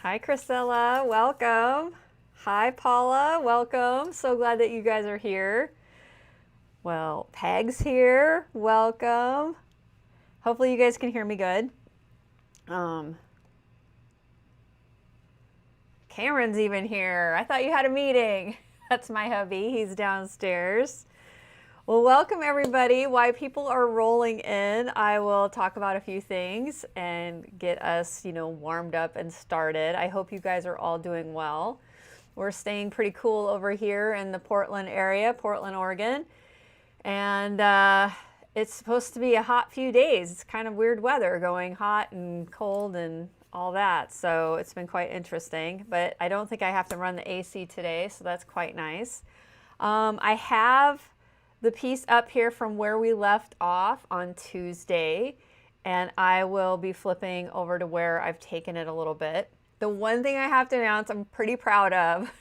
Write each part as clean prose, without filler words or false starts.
Hi, Chrisella. Welcome. Hi, Paula. Welcome. So glad that you guys are here. Well, Peg's here. Welcome. Hopefully you guys can hear me good. Cameron's even here. I thought you had a meeting. That's my hubby. He's downstairs. Well, welcome everybody. While people are rolling in, I will talk about a few things and get us, warmed up and started. I hope you guys are all doing well. We're staying pretty cool over here in the Portland area, Portland, Oregon. And it's supposed to be a hot few days. It's kind of weird weather, going hot and cold and all that. So it's been quite interesting, but I don't think I have to run the AC today, so that's quite nice. I have the piece up here from where we left off on Tuesday, and I will be flipping over to where I've taken it a little bit. The one thing I have to announce I'm pretty proud of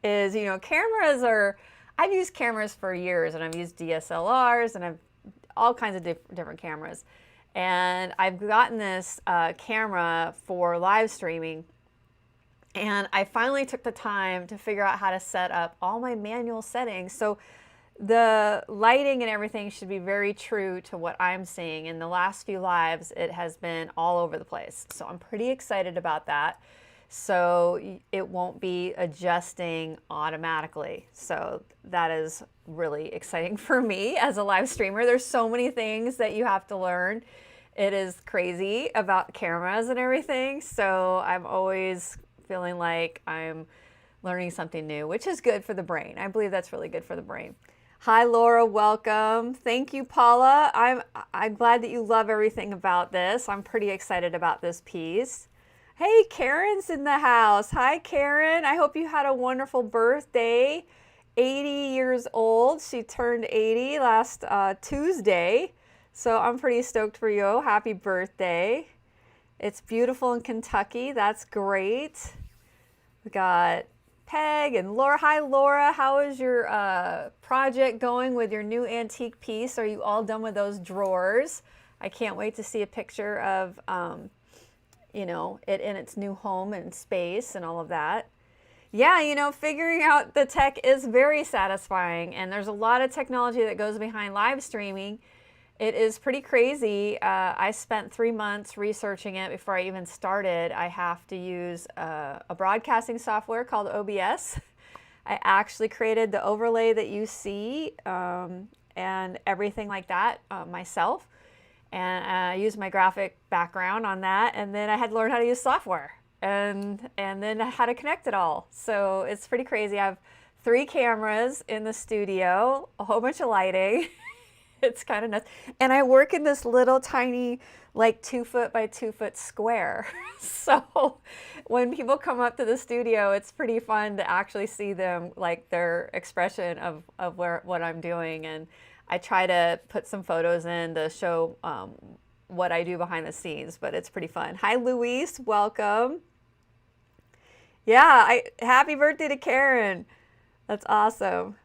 is, cameras are, I've used cameras for years, and I've used DSLRs, and I've all kinds of different cameras. And I've gotten this camera for live streaming, and I finally took the time to figure out how to set up all my manual settings. So the lighting and everything should be very true to what I'm seeing. In the last few lives, it has been all over the place. So I'm pretty excited about that. So it won't be adjusting automatically. So that is really exciting for me as a live streamer. There's so many things that you have to learn. It is crazy about cameras and everything. So I'm always feeling like I'm learning something new, which is good for the brain. I believe that's really good for the brain. Hi, Laura, welcome. Thank you, Paula. I'm glad that you love everything about this. I'm pretty excited about this piece. Hey, Karen's in the house. Hi, Karen. I hope you had a wonderful birthday. 80 years old. She turned 80 last Tuesday. So I'm pretty stoked for you. Happy birthday. It's beautiful in Kentucky. That's great. We got Peg and Laura. Hi, Laura. How is your project going with your new antique piece? Are you all done with those drawers? I can't wait to see a picture of, it in its new home and space and all of that. Yeah, figuring out the tech is very satisfying, and there's a lot of technology that goes behind live streaming. It is pretty crazy. I spent 3 months researching it before I even started. I have to use a broadcasting software called OBS. I actually created the overlay that you see and everything like that myself. And I used my graphic background on that. And then I had to learn how to use software and then how to connect it all. So it's pretty crazy. I have 3 cameras in the studio, a whole bunch of lighting. It's kind of nuts. And I work in this little tiny, like 2 foot by 2 foot square. So when people come up to the studio, it's pretty fun to actually see them, like their expression of what I'm doing. And I try to put some photos in to show what I do behind the scenes, but it's pretty fun. Hi, Luis, welcome. Yeah, happy birthday to Karen. That's awesome.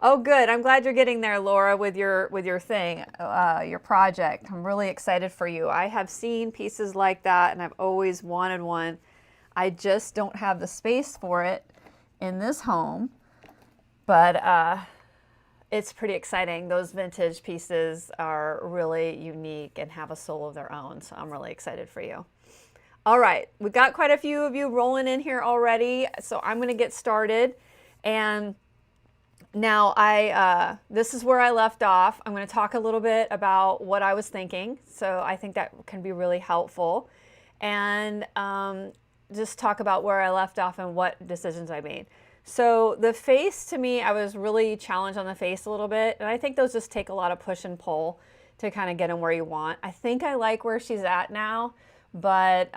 Oh, good. I'm glad you're getting there, Laura, with your thing, your project. I'm really excited for you. I have seen pieces like that, and I've always wanted one. I just don't have the space for it in this home, but it's pretty exciting. Those vintage pieces are really unique and have a soul of their own, so I'm really excited for you. All right, we've got quite a few of you rolling in here already, so I'm going to get started. And now this is where I left off. I'm going to talk a little bit about what I was thinking. So I think that can be really helpful. And just talk about where I left off and what decisions I made. So the face, to me, I was really challenged on the face a little bit. And I think those just take a lot of push and pull to kind of get them where you want. I think I like where she's at now, but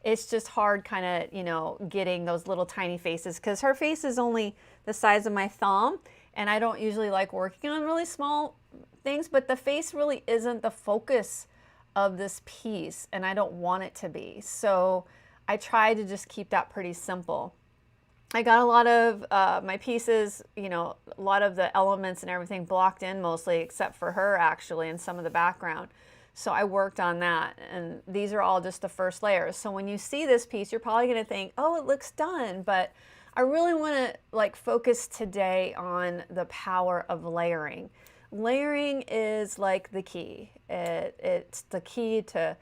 it's just hard kind of, getting those little tiny faces, because her face is only the size of my thumb, and I don't usually like working on really small things, but the face really isn't the focus of this piece, and I don't want it to be. So I try to just keep that pretty simple. I got a lot of my pieces, a lot of the elements and everything blocked in mostly, except for her actually, and some of the background. So I worked on that, and these are all just the first layers. So when you see this piece, you're probably gonna think, oh, it looks done, but I really wanna like focus today on the power of layering. Layering is like the key. It's the key to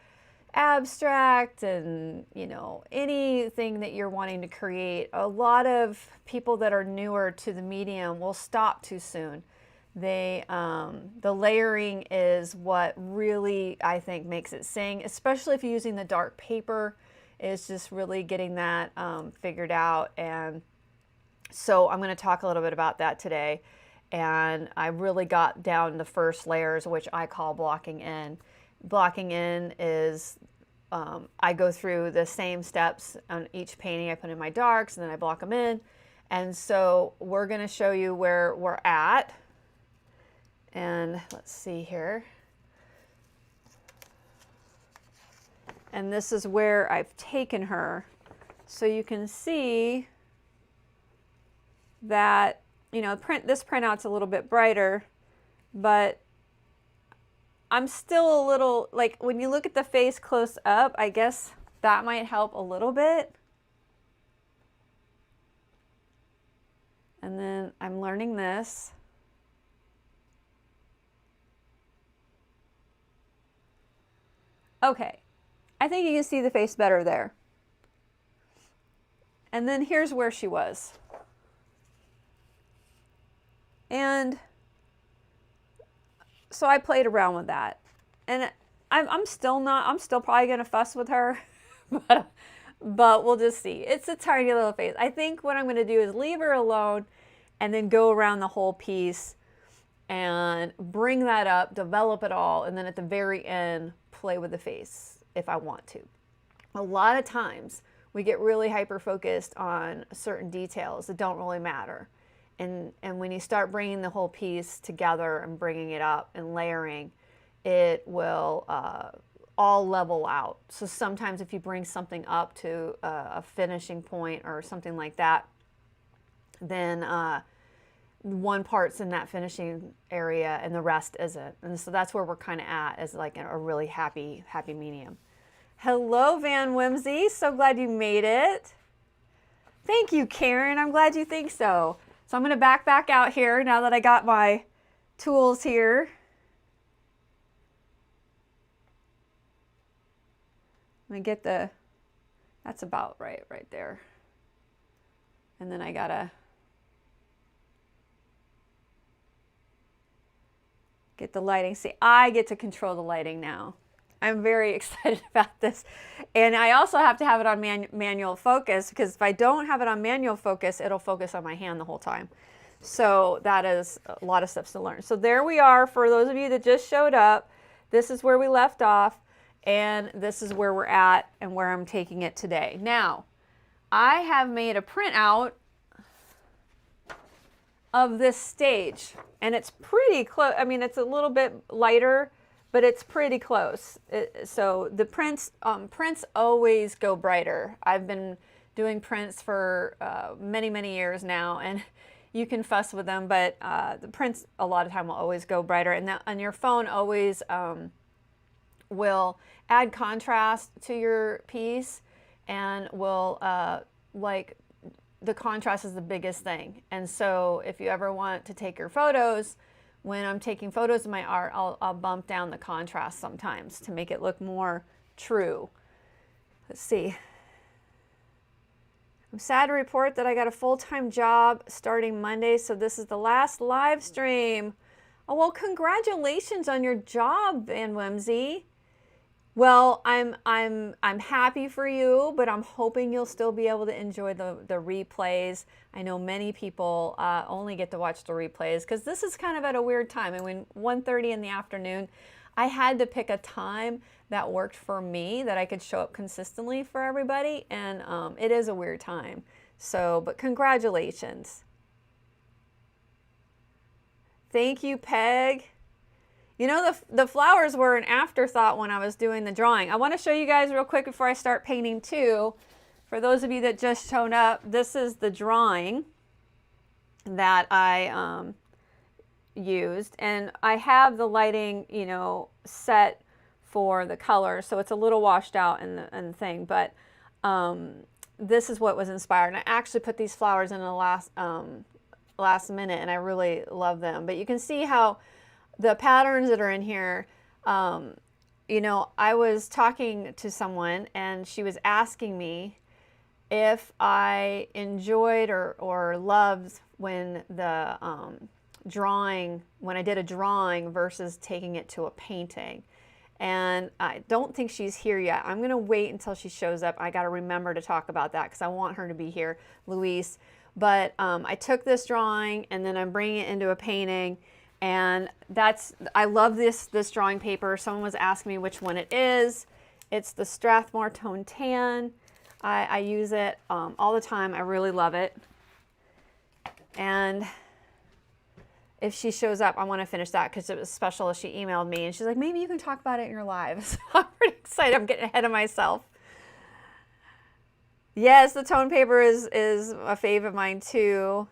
abstract and, you know, anything that you're wanting to create. A lot of people that are newer to the medium will stop too soon. The layering is what really, I think, makes it sing, especially if you're using the dark paper. Is just really getting that figured out. And so I'm going to talk a little bit about that today. And I really got down the first layers, which I call blocking in. Blocking in is I go through the same steps on each painting. I put in my darks and then I block them in. And so we're going to show you where we're at. And let's see here. And this is where I've taken her. So you can see that, you know, this printout's a little bit brighter, but I'm still a little, like when you look at the face close up, I guess that might help a little bit. And then I'm learning this. Okay, I think you can see the face better there. And then here's where she was. And so I played around with that. And I'm still probably gonna fuss with her, but we'll just see. It's a tiny little face. I think what I'm gonna do is leave her alone and then go around the whole piece and bring that up, develop it all, and then at the very end, play with the face if I want to. A lot of times we get really hyper-focused on certain details that don't really matter. And when you start bringing the whole piece together and bringing it up and layering, it will all level out. So sometimes if you bring something up to a finishing point or something like that, then one part's in that finishing area and the rest isn't. And so that's where we're kind of at, as like a really happy medium. Hello, Van Whimsy. So glad you made it. Thank you, Karen. I'm glad you think so. So I'm going to back out here now that I got my tools here. I'm going to get that's about right there. And then I got to get the lighting. See, I get to control the lighting now. I'm very excited about this. And I also have to have it on manual focus, because if I don't have it on manual focus, it'll focus on my hand the whole time. So that is a lot of steps to learn. So there we are. For those of you that just showed up, this is where we left off, and this is where we're at and where I'm taking it today. Now, I have made a printout of this stage, and it's pretty close. I mean, it's a little bit lighter, but it's pretty close. So the prints always go brighter. I've been doing prints for many years now, and you can fuss with them, but the prints a lot of time will always go brighter. And that on your phone always will add contrast to your piece, and will like, the contrast is the biggest thing. And so if you ever want to take your photos, when I'm taking photos of my art, I'll bump down the contrast sometimes to make it look more true. Let's see. I'm sad to report that I got a full-time job starting Monday, so this is the last live stream. Oh, well, congratulations on your job, Van Whimsy. Well, I'm happy for you, but I'm hoping you'll still be able to enjoy the replays. I know many people only get to watch the replays because this is kind of at a weird time. I mean, 1:30 in the afternoon. I had to pick a time that worked for me, that I could show up consistently for everybody, and it is a weird time. So, but congratulations. Thank you, Peg. You know, the flowers were an afterthought when I was doing the drawing. I want to show you guys real quick before I start painting too. For those of you that just showed up, this is the drawing that I used. And I have the lighting, you know, set for the color, so it's a little washed out in the thing, but this is what was inspired. And I actually put these flowers in the last minute, and I really love them. But you can see how the patterns that are in here, you know, I was talking to someone and she was asking me if I enjoyed or loved when the when I did a drawing versus taking it to a painting. And I don't think she's here yet. I'm gonna wait until she shows up. I gotta remember to talk about that because I want her to be here, Louise. But I took this drawing and then I'm bringing it into a painting, and I love this drawing paper. Someone was asking me which one it is. It's the Strathmore Tone Tan. I use it all the time. I really love it. And if she shows up, I want to finish that because it was special. She emailed me and she's like, maybe you can talk about it in your live. So I'm pretty excited. I'm getting ahead of myself. Yes, the tone paper is a fave of mine too.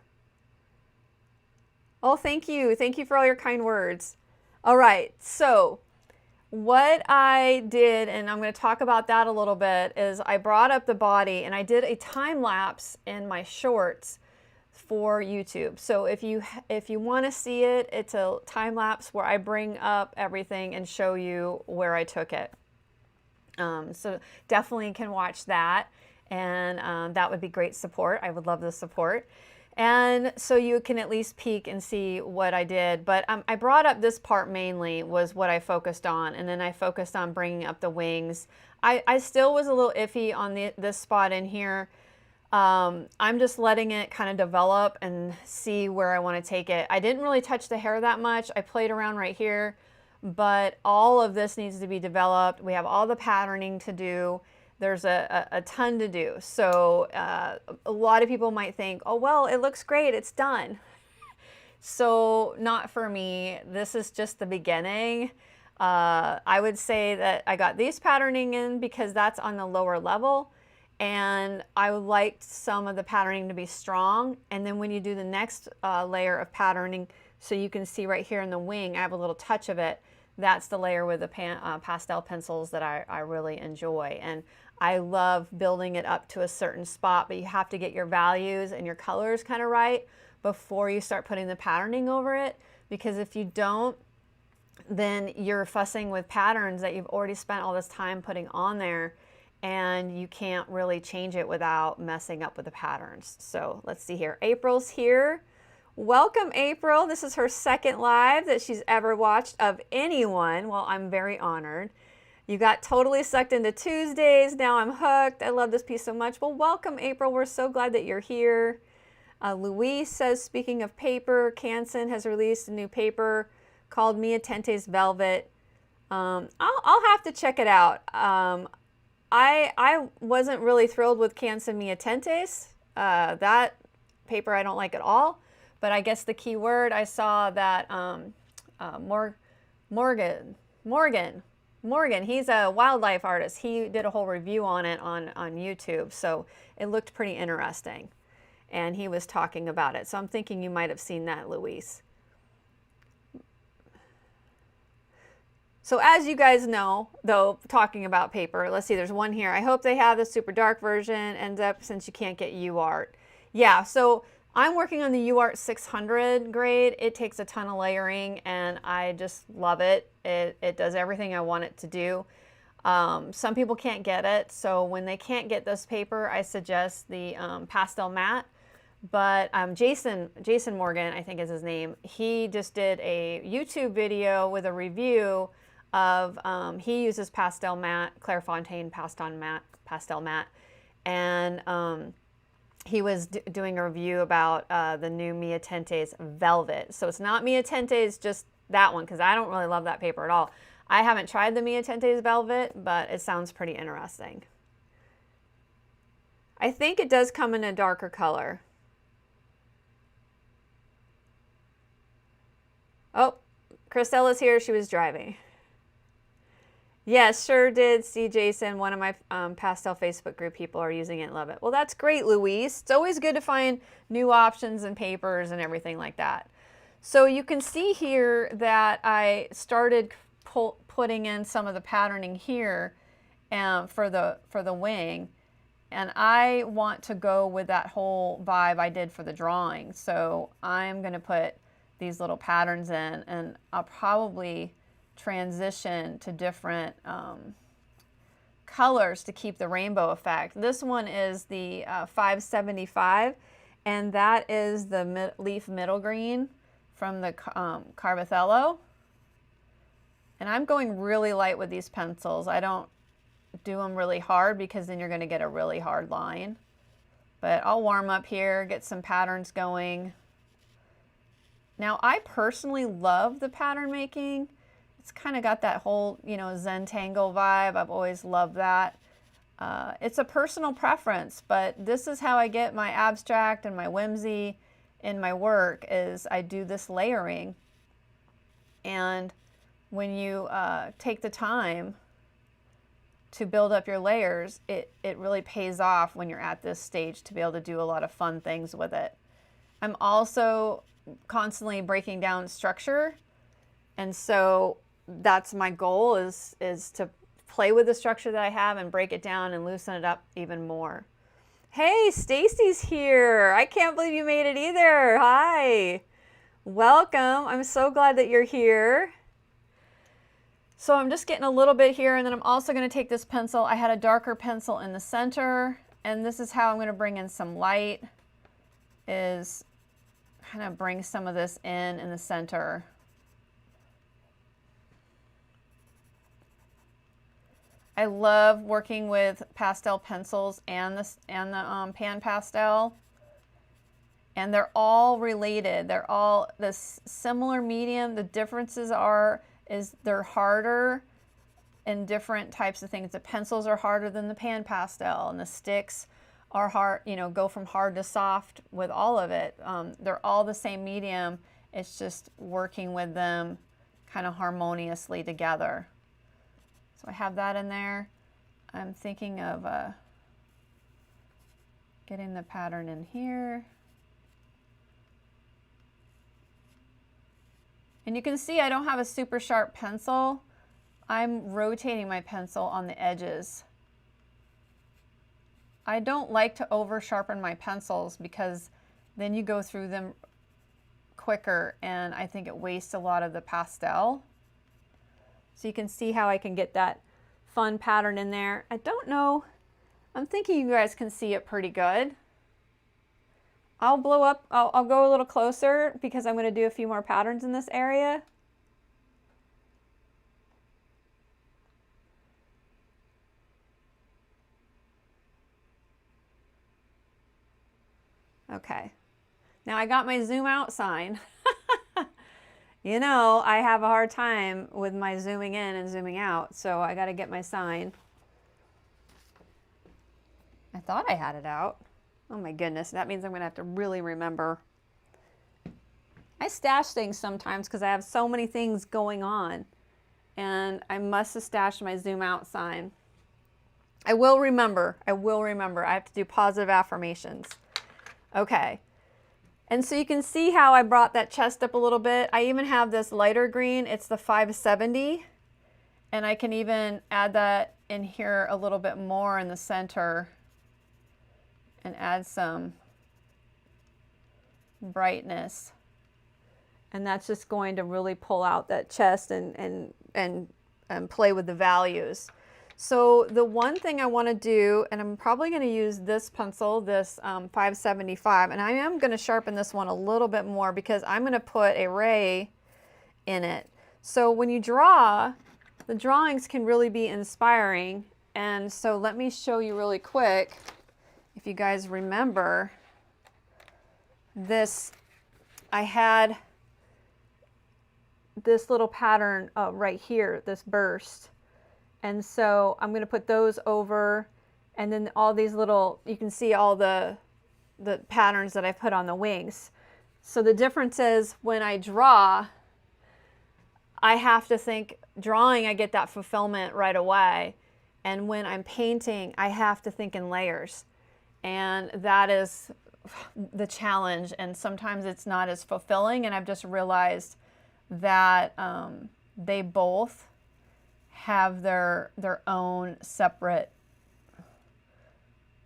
Oh, thank you. Thank you for all your kind words. All right, so what I did, and I'm going to talk about that a little bit, is I brought up the body and I did a time lapse in my shorts for YouTube. So if you want to see it, it's a time lapse where I bring up everything and show you where I took it. So definitely can watch that, and that would be great support. I would love the support. And so you can at least peek and see what I did. But I brought up this part mainly was what I focused on, and then I focused on bringing up the wings. I still was a little iffy on this spot in here. I'm just letting it kind of develop and see where I want to take it. I didn't really touch the hair that much. I played around right here, but all of this needs to be developed. We have all the patterning to do. There's a ton to do. So a lot of people might think, oh, well, it looks great, it's done. So not for me. This is just the beginning. I would say that I got these patterning in because that's on the lower level. And I would like some of the patterning to be strong. And then when you do the next layer of patterning, so you can see right here in the wing, I have a little touch of it. That's the layer with the pastel pencils that I really enjoy. And I love building it up to a certain spot, but you have to get your values and your colors kind of right before you start putting the patterning over it. Because if you don't, then you're fussing with patterns that you've already spent all this time putting on there, and you can't really change it without messing up with the patterns. So let's see here. April's here. Welcome, April. This is her second live that she's ever watched of anyone. Well, I'm very honored. You got totally sucked into Tuesdays. Now I'm hooked. I love this piece so much. Well, welcome, April. We're so glad that you're here. Louise says, speaking of paper, Canson has released a new paper called Mia Tente's Velvet. I'll have to check it out. I wasn't really thrilled with Canson Mia Tente's. That paper I don't like at all. But I guess the key word, I saw that Morgan, he's a wildlife artist. He did a whole review on it on YouTube. So it looked pretty interesting. And he was talking about it. So I'm thinking you might have seen that, Louise. So as you guys know, though, talking about paper, let's see, there's one here. I hope they have the super dark version, ends up since you can't get UArt. Yeah, so I'm working on the UArt 600 grade. It takes a ton of layering and I just love it. It does everything I want it to do. Some people can't get it, so when they can't get this paper, I suggest the pastel matte. But Jason Morgan, I think is his name, he just did a YouTube video with a review of, he uses pastel matte, Clairefontaine pastel matte, and he was doing a review about the new Mia Tente's Velvet. So it's not Mia Tente's, just that one, because I don't really love that paper at all. I haven't tried the Mia Tente's Velvet, but it sounds pretty interesting. I think it does come in a darker color. Oh, Christella's here. She was driving. Yes, sure did see Jason. One of my pastel Facebook group people are using it and love it. Well, that's great, Louise. It's always good to find new options and papers and everything like that. So you can see here that I started putting in some of the patterning here for the wing. And I want to go with that whole vibe I did for the drawing. So I'm going to put these little patterns in, and I'll probably transition to different colors to keep the rainbow effect. This one is the 575, and that is the leaf middle green from the CarbOthello. And I'm going really light with these pencils. I don't do them really hard because then you're going to get a really hard line. But I'll warm up here, get some patterns going. Now I personally love the pattern making. It's kind of got that whole, you know, Zentangle vibe. I've always loved that. It's a personal preference, but this is how I get my abstract and my whimsy in my work, is I do this layering. And when you take the time to build up your layers, it really pays off when you're at this stage to be able to do a lot of fun things with it. I'm also constantly breaking down structure, and so that's my goal, is to play with the structure that I have and break it down and loosen it up even more. Hey, Stacy's here. I can't believe you made it either. Hi. Welcome. I'm so glad that you're here. So I'm just getting a little bit here, and then I'm also going to take this pencil. I had a darker pencil in the center, and this is how I'm going to bring in some light, is kind of bring some of this in the center. I love working with pastel pencils and the PanPastel, and they're all related. They're all this similar medium. The differences is they're harder in different types of things. The pencils are harder than the PanPastel, and the sticks are hard, you know, go from hard to soft with all of it. They're all the same medium. It's just working with them kind of harmoniously together. So I have that in there. I'm thinking of getting the pattern in here. And you can see I don't have a super sharp pencil. I'm rotating my pencil on the edges. I don't like to over sharpen my pencils because then you go through them quicker, and I think it wastes a lot of the pastel. So you can see how I can get that fun pattern in there. I don't know, I'm thinking you guys can see it pretty good. I'll blow up, I'll go a little closer because I'm going to do a few more patterns in this area. Okay, now I got my zoom out sign. You know, I have a hard time with my zooming in and zooming out, so I got to get my sign. I thought I had it out. Oh my goodness, that means I'm going to have to really remember. I stash things sometimes because I have so many things going on, and I must have stashed my zoom out sign. I will remember. I will remember. I have to do positive affirmations. Okay. And so you can see how I brought that chest up a little bit. I even have this lighter green. It's the 570. And I can even add that in here a little bit more in the center and add some brightness. And that's just going to really pull out that chest and play with the values. So the one thing I want to do, and I'm probably going to use this pencil, this 575, and I am going to sharpen this one a little bit more because I'm going to put a ray in it. So when you draw, the drawings can really be inspiring. And so let me show you really quick, if you guys remember this, I had this little pattern right here, this burst. And so I'm going to put those over, and then all these little, you can see all the patterns that I put on the wings. So the difference is when I draw, I have to think, drawing, I get that fulfillment right away. And when I'm painting, I have to think in layers. And that is the challenge. And sometimes it's not as fulfilling. And I've just realized that they both have their own separate,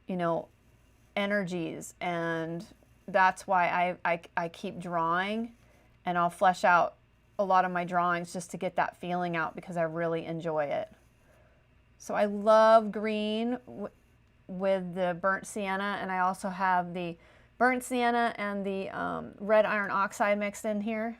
you know, energies, and that's why I keep drawing, and I'll flesh out a lot of my drawings just to get that feeling out because I really enjoy it. So I love green with the burnt sienna, and I also have the burnt sienna and the red iron oxide mixed in here.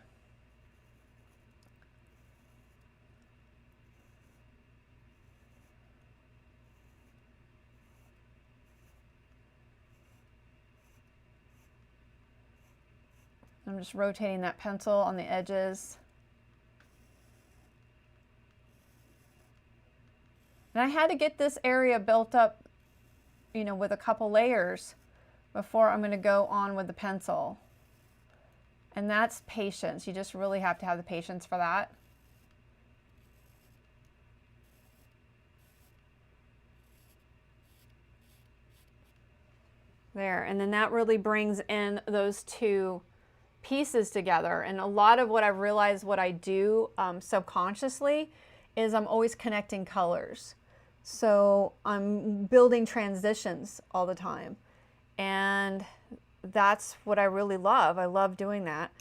I'm just rotating that pencil on the edges. And I had to get this area built up, you know, with a couple layers before I'm going to go on with the pencil. And that's patience. You just really have to have the patience for that. There, and then that really brings in those two pieces together. And a lot of what I've realized what I do subconsciously is I'm always connecting colors. So I'm building transitions all the time. And that's what I really love. I love doing that.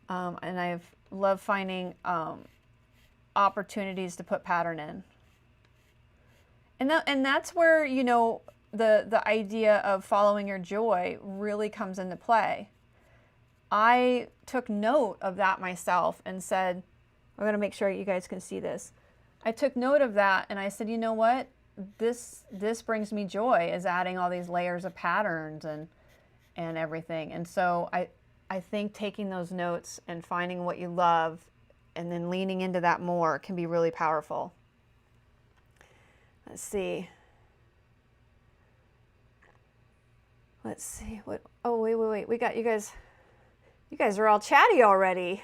And I love finding opportunities to put pattern in. And that's where, you know, the idea of following your joy really comes into play. I took note of that myself and said, I'm going to make sure you guys can see this. I took note of that and I said, you know what? This brings me joy, is adding all these layers of patterns and everything. And so I think taking those notes and finding what you love and then leaning into that more can be really powerful. Let's see. Let's see what, oh, wait. We got you guys. You guys are all chatty already.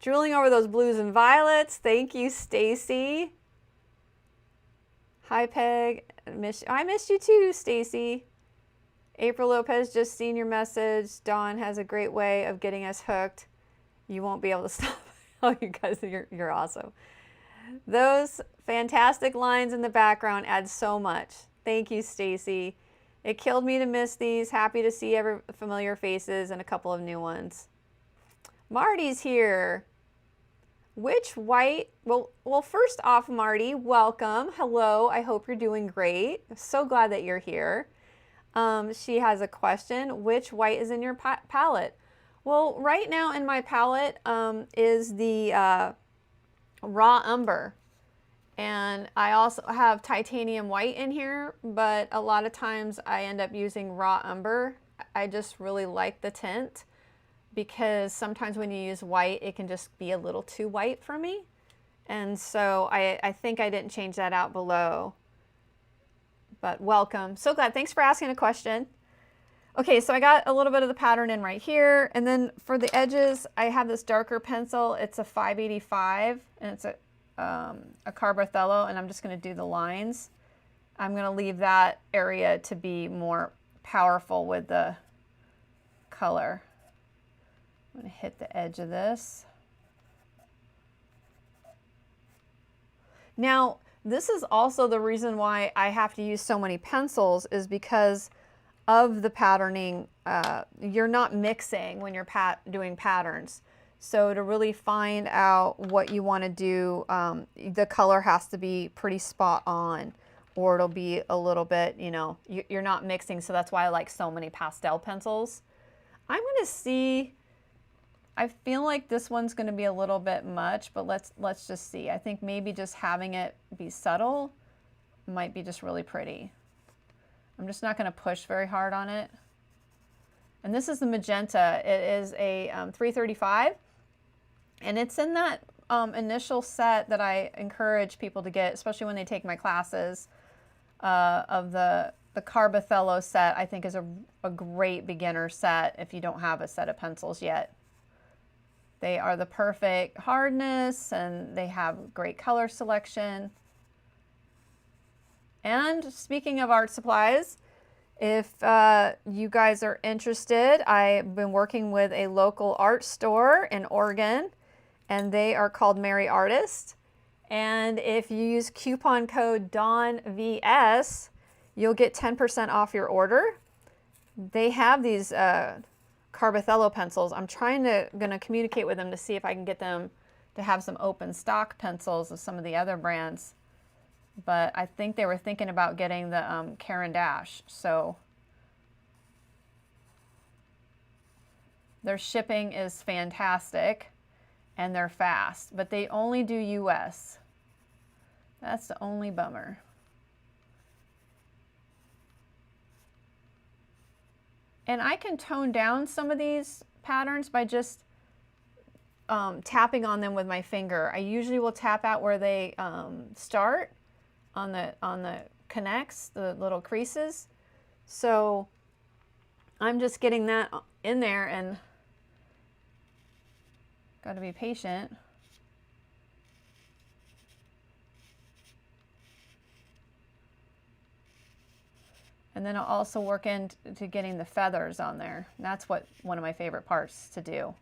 Drooling over those blues and violets. Thank you, Stacy. Hi, Peg. I missed you too, Stacy. April Lopez, just seen your message. Dawn has a great way of getting us hooked. You won't be able to stop. Oh, you guys, you're awesome. Those fantastic lines in the background add so much. Thank you, Stacy. It killed me to miss these. Happy to see familiar faces and a couple of new ones. Marty's here. Which white? Well, first off, Marty, welcome. Hello. I hope you're doing great. I'm so glad that you're here. She has a question. Which white is in your palette? Well, right now in my palette is the raw umber. And I also have titanium white in here, but a lot of times I end up using raw umber. I just really like the tint because sometimes when you use white, it can just be a little too white for me. And so I think I didn't change that out below. But welcome. So glad. Thanks for asking a question. Okay, so I got a little bit of the pattern in right here. And then for the edges, I have this darker pencil. It's a 585 and it's a CarbOthello, and I'm just going to do the lines. I'm going to leave that area to be more powerful with the color. I'm going to hit the edge of this. Now, this is also the reason why I have to use so many pencils, is because of the patterning. You're not mixing when you're doing patterns. So to really find out what you want to do, the color has to be pretty spot on, or it'll be a little bit, you know, you're not mixing. So that's why I like so many pastel pencils. I'm going to see, I feel like this one's going to be a little bit much, but let's just see. I think maybe just having it be subtle might be just really pretty. I'm just not going to push very hard on it. And this is the magenta. It is a 335. And it's in that initial set that I encourage people to get, especially when they take my classes, of the CarbOthello set. I think is a great beginner set if you don't have a set of pencils yet. They are the perfect hardness and they have great color selection. And speaking of art supplies, if you guys are interested, I've been working with a local art store in Oregon, and they are called Merry Artist. And if you use coupon code DAWNVS, you'll get 10% off your order. They have these CarbOthello pencils. I'm gonna communicate with them to see if I can get them to have some open stock pencils of some of the other brands. But I think they were thinking about getting the Carandache. So their shipping is fantastic and they're fast, but they only do US. That's the only bummer. And I can tone down some of these patterns by just tapping on them with my finger. I usually will tap out where they start on the connects, the little creases. So I'm just getting that in there and got to be patient. And then I'll also work into getting the feathers on there. That's one of my favorite parts to do.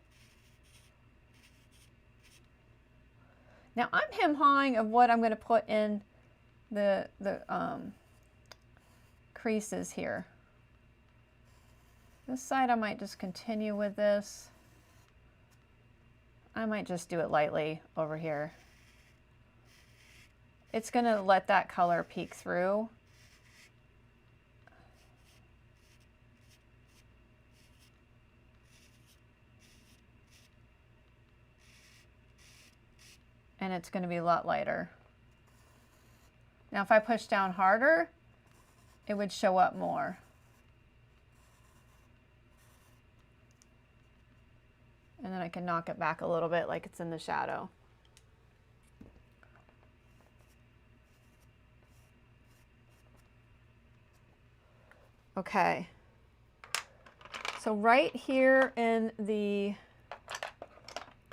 Now I'm hem-hawing of what I'm going to put in the creases here. This side I might just continue with this. I might just do it lightly over here. It's going to let that color peek through. And it's going to be a lot lighter. Now if I push down harder, it would show up more. And then I can knock it back a little bit like it's in the shadow. Okay. So right here in the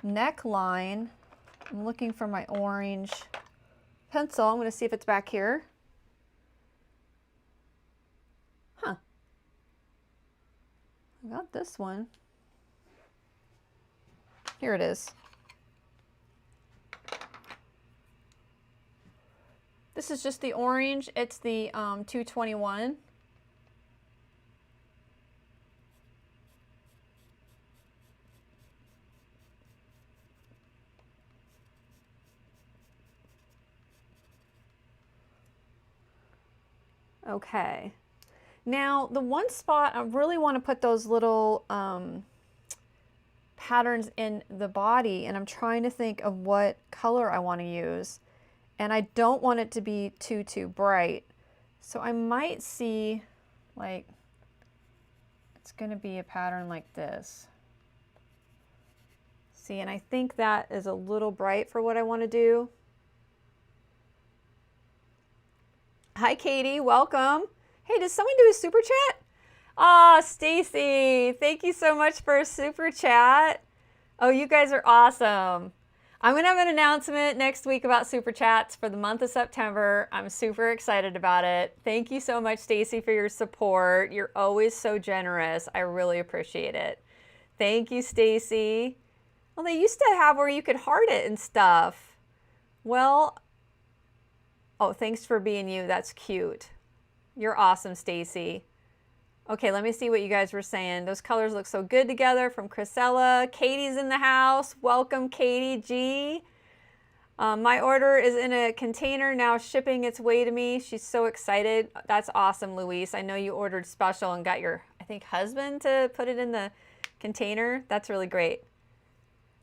neckline, I'm looking for my orange pencil. I'm going to see if it's back here. Huh. I got this one. Here it is. This is just the orange. It's the 221. Okay. Now, the one spot I really want to put those little patterns in the body, and I'm trying to think of what color I want to use. And I don't want it to be too bright. So I might see, like, it's going to be a pattern like this. See, and I think that is a little bright for what I want to do. Hi, Katie. Welcome. Hey, did someone do a super chat? Ah, Stacy, thank you so much for a super chat. Oh, you guys are awesome. I'm going to have an announcement next week about super chats for the month of September. I'm super excited about it. Thank you so much, Stacy, for your support. You're always so generous. I really appreciate it. Thank you, Stacy. Well, they used to have where you could heart it and stuff. Well, oh, thanks for being you. That's cute. You're awesome, Stacy. Okay, let me see what you guys were saying. Those colors look so good together from Chrisella. Katie's in the house. Welcome, Katie G. My order is in a container now, shipping its way to me. She's so excited. That's awesome, Luis. I know you ordered special and got your, I think, husband to put it in the container. That's really great.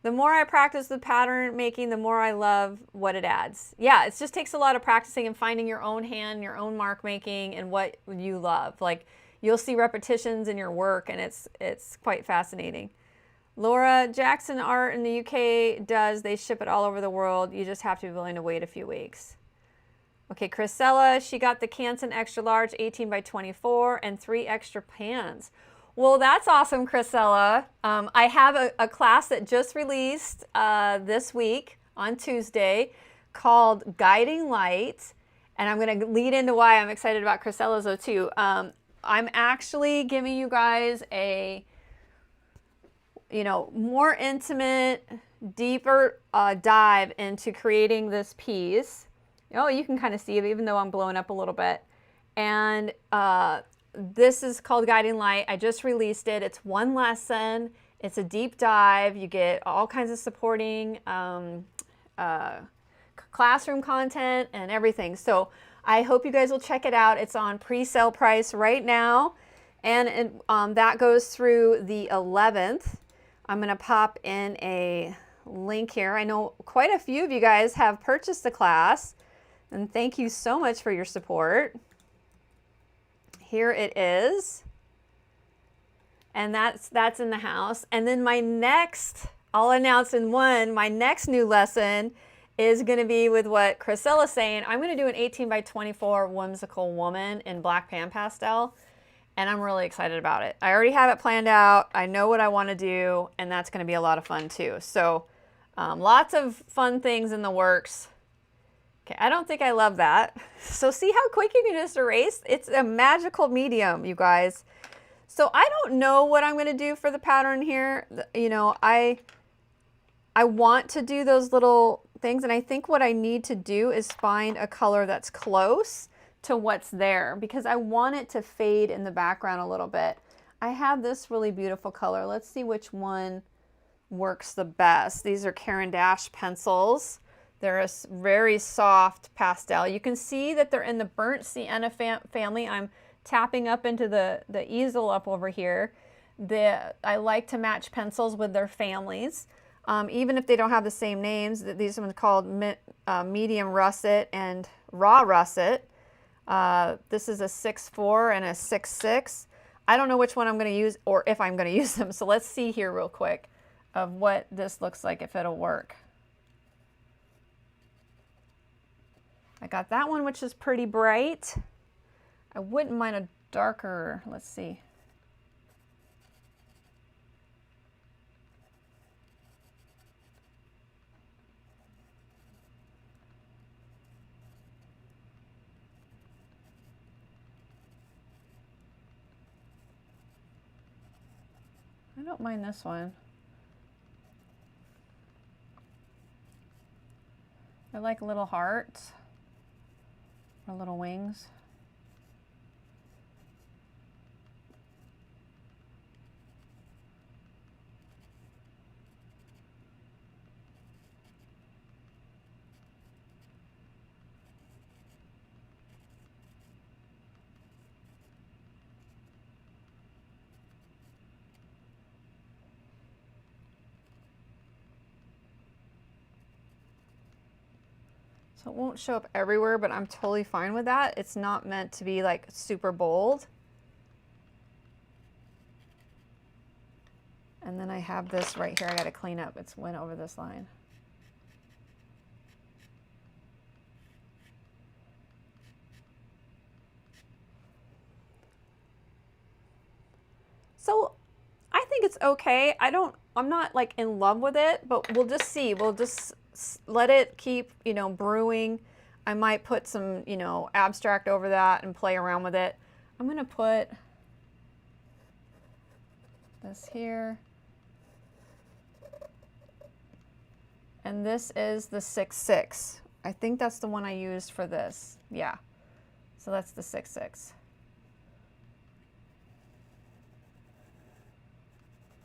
The more I practice with pattern making, the more I love what it adds. Yeah, it just takes a lot of practicing and finding your own hand, your own mark making, and what you love. Like, you'll see repetitions in your work, and it's quite fascinating. Laura, Jackson Art in the UK does. They ship it all over the world. You just have to be willing to wait a few weeks. Okay, Chrisella, she got the Canson Extra Large 18 by 24 and 3 extra pans. Well, that's awesome, Chrisella. I have a class that just released this week on Tuesday called Guiding Light, and I'm going to lead into why I'm excited about Chrisella's though too. I'm actually giving you guys a, more intimate deeper dive into creating this piece. Oh, you can kind of see it even though I'm blowing up a little bit. And this is called Guiding Light. I just released it. It's one lesson. It's a deep dive. You get all kinds of supporting classroom content and everything. So I hope you guys will check it out. It's on pre-sale price right now. And that goes through the 11th. I'm going to pop in a link here. I know quite a few of you guys have purchased the class, and thank you so much for your support. Here it is. And that's in the house. And then my next, I'll announce in one, my next new lesson is going to be with what Chrisella's saying. I'm going to do an 18 by 24 whimsical woman in black PanPastel. And I'm really excited about it. I already have it planned out. I know what I want to do, and that's going to be a lot of fun too. So lots of fun things in the works. Okay, I don't think I love that. So see how quick you can just erase? It's a magical medium, you guys. So I don't know what I'm going to do for the pattern here. You know, I want to do those little things, and I think what I need to do is find a color that's close to what's there, because I want it to fade in the background a little bit. I have this really beautiful color. Let's see which one works the best. These are Carandache pencils. They're a very soft pastel. You can see that they're in the burnt sienna family. I'm tapping up into the easel up over here. I like to match pencils with their families, even if they don't have the same names. These ones called medium russet and raw russet. This is a 6.4 and a 6.6. I don't know which one I'm going to use or if I'm going to use them. So let's see here real quick of what this looks like, if it'll work. I got that one, which is pretty bright. I wouldn't mind a darker, let's see. I don't mind this one. I like little hearts or little wings. So it won't show up everywhere, but I'm totally fine with that. It's not meant to be like super bold. And then I have this right here I got to clean up. It's went over this line. So I think it's okay. I'm not like in love with it, but we'll just see. We'll just let it keep, you know, brewing. I might put some, you know, abstract over that and play around with it. I'm going to put this here. And this is the 6.6. I think that's the one I used for this. Yeah. So that's the 6.6.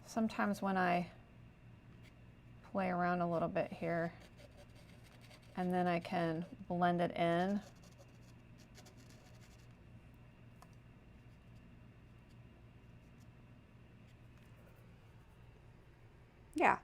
Sometimes when I play around a little bit here, and then I can blend it in. Yeah.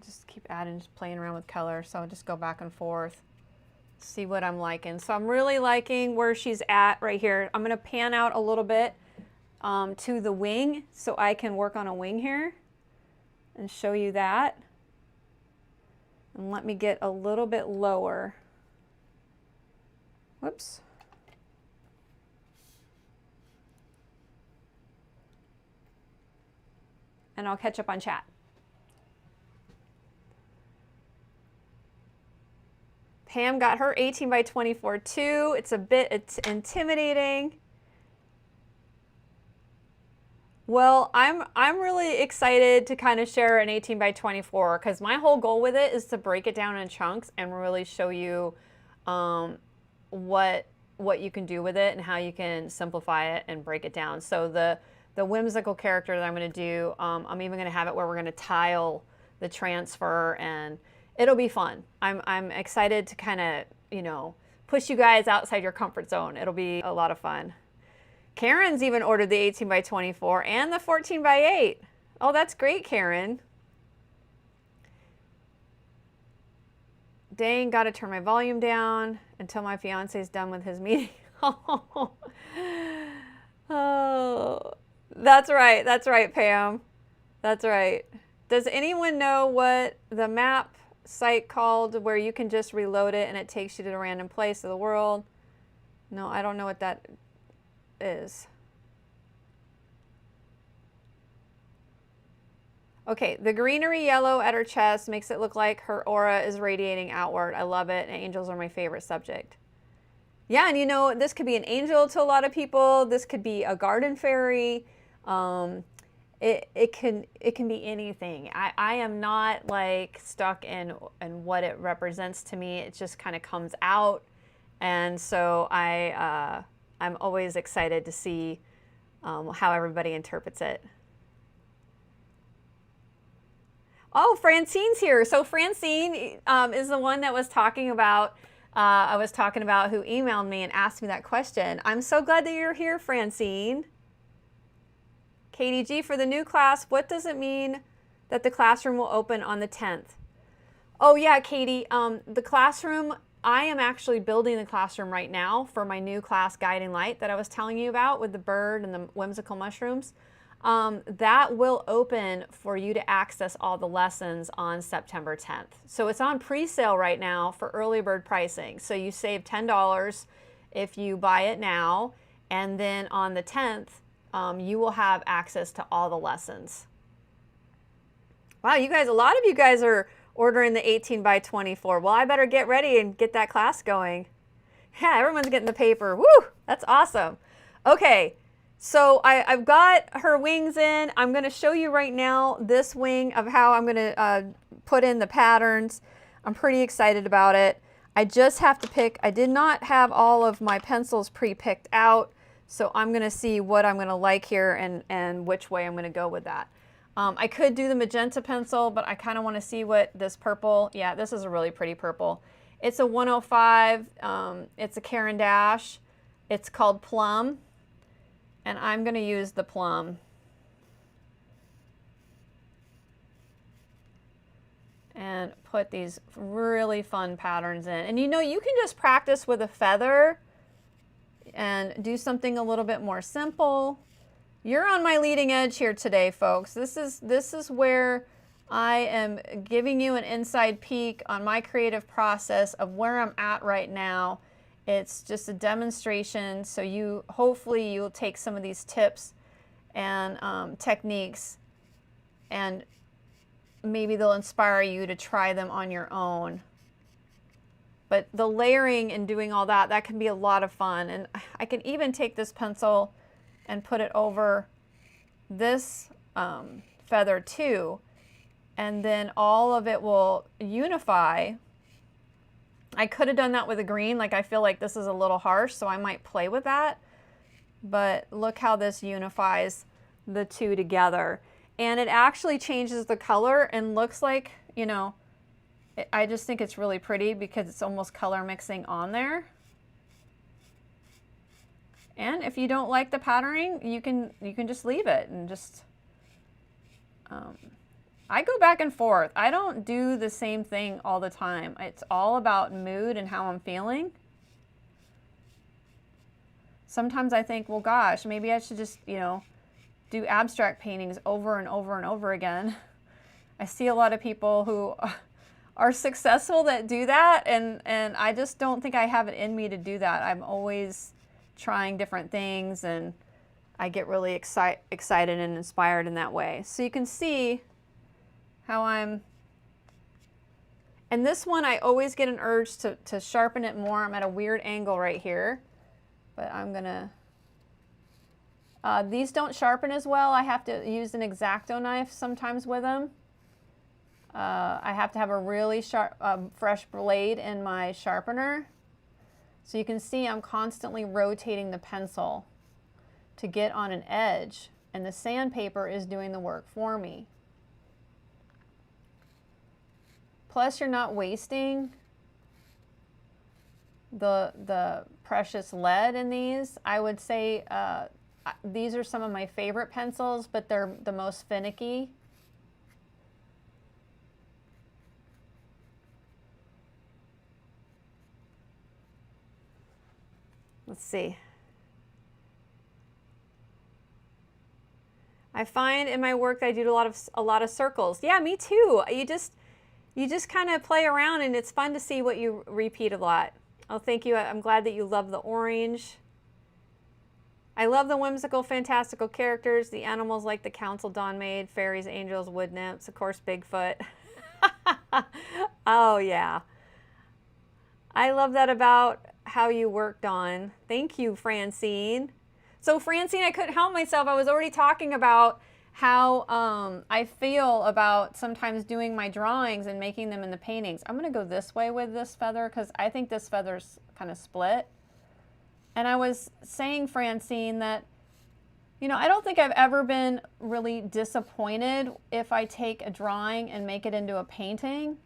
Just keep adding, just playing around with color. So I'll just go back and forth, see what I'm liking. So I'm really liking where she's at right here. I'm going to pan out a little bit to the wing so I can work on a wing here and show you that. And let me get a little bit lower. Whoops. And I'll catch up on chat. Pam got her 18 by 24 too. It's intimidating. Well, I'm really excited to kind of share an 18 by 24 because my whole goal with it is to break it down in chunks and really show you what you can do with it and how you can simplify it and break it down. So the whimsical character that I'm going to do, I'm even going to have it where we're going to tile the transfer, and it'll be fun. I'm excited to kind of, you know, push you guys outside your comfort zone. It'll be a lot of fun. Karen's even ordered the 18 by 24 and the 14 by 8. Oh, that's great, Karen. Dang, gotta turn my volume down until my fiance's done with his meeting. Oh, that's right, Pam. That's right. Does anyone know what the map site called where you can just reload it and it takes you to a random place of the world? No, I don't know what that is. Okay, the greenery yellow at her chest makes it look like her aura is radiating outward. I love it, and angels are my favorite subject. Yeah, and you know, this could be an angel to a lot of people. This could be a garden fairy. It can be anything. I am not like stuck in what it represents to me. It just kind of comes out, and so I'm always excited to see how everybody interprets it. Oh, Francine's here. So Francine is the one that was talking about, I was talking about, who emailed me and asked me that question. I'm so glad that you're here, Francine. KDG, for the new class, what does it mean that the classroom will open on the 10th? Oh yeah, Katie, the classroom, I am actually building the classroom right now for my new class, Guiding Light, that I was telling you about with the bird and the whimsical mushrooms. That will open for you to access all the lessons on September 10th. So it's on pre-sale right now for early bird pricing. So you save $10 if you buy it now, and then on the 10th, you will have access to all the lessons. Wow, you guys, a lot of you guys are ordering the 18 by 24. Well, I better get ready and get that class going. Yeah, everyone's getting the paper. Woo, that's awesome. Okay, so I've got her wings in. I'm going to show you right now this wing of how I'm going to put in the patterns. I'm pretty excited about it. I just have to pick. I did not have all of my pencils pre-picked out, so I'm going to see what I'm going to like here and which way I'm going to go with that. I could do the magenta pencil, but I kind of want to see what this purple, yeah, this is a really pretty purple. It's a 105, it's a Carandache. It's called Plum, and I'm going to use the Plum. And put these really fun patterns in. And you know, you can just practice with a feather and do something a little bit more simple. You're on my leading edge here today, folks. This is where I am giving you an inside peek on my creative process of where I'm at right now. It's just a demonstration, so hopefully you'll take some of these tips and techniques, and maybe they'll inspire you to try them on your own. But the layering and doing all that, that can be a lot of fun. And I can even take this pencil and put it over this feather too, and then all of it will unify. I could have done that with a green, like I feel like this is a little harsh, so I might play with that. But look how this unifies the two together. And it actually changes the color and looks like, you know, I just think it's really pretty because it's almost color mixing on there. And if you don't like the patterning, you can just leave it and just, I go back and forth. I don't do the same thing all the time. It's all about mood and how I'm feeling. Sometimes I think, well, gosh, maybe I should just, you know, do abstract paintings over and over and over again. I see a lot of people who are successful that do that, and I just don't think I have it in me to do that. I'm always trying different things, and I get really excited and inspired in that way. So you can see how And this one, I always get an urge to sharpen it more. I'm at a weird angle right here, but I'm gonna, these don't sharpen as well. I have to use an X-Acto knife sometimes with them. I have to have a really sharp, fresh blade in my sharpener. So you can see I'm constantly rotating the pencil to get on an edge, and the sandpaper is doing the work for me. Plus, you're not wasting the precious lead in these. I would say these are some of my favorite pencils, but they're the most finicky. Let's see. I find in my work that I do a lot of circles. Yeah, me too. You just kind of play around, and it's fun to see what you repeat a lot. Oh, thank you. I'm glad that you love the orange. I love the whimsical, fantastical characters, the animals like the council Dawn made, fairies, angels, wood nymphs, of course, Bigfoot. Oh, yeah. I love that about how you worked on. Thank you, Francine. So, Francine, I couldn't help myself. I was already talking about how I feel about sometimes doing my drawings and making them in the paintings. I'm going to go this way with this feather because I think this feather's kind of split. And I was saying, Francine, that, you know, I don't think I've ever been really disappointed if I take a drawing and make it into a painting.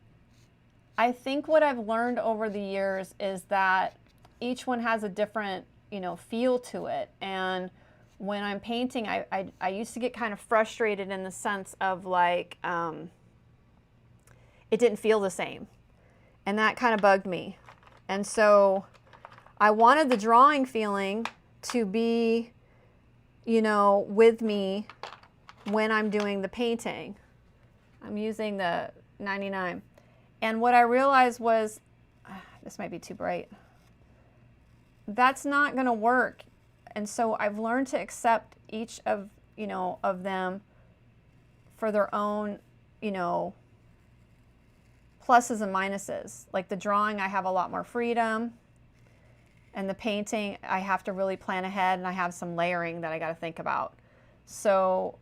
I think what I've learned over the years is that each one has a different, you know, feel to it. And when I'm painting, I used to get kind of frustrated in the sense of like, it didn't feel the same. And that kind of bugged me. And so I wanted the drawing feeling to be, you know, with me when I'm doing the painting. I'm using the 99. And what I realized was, this might be too bright. That's not going to work. And so I've learned to accept each of, you know, of them for their own, you know, pluses and minuses. Like the drawing, I have a lot more freedom. And the painting, I have to really plan ahead, and I have some layering that I got to think about. So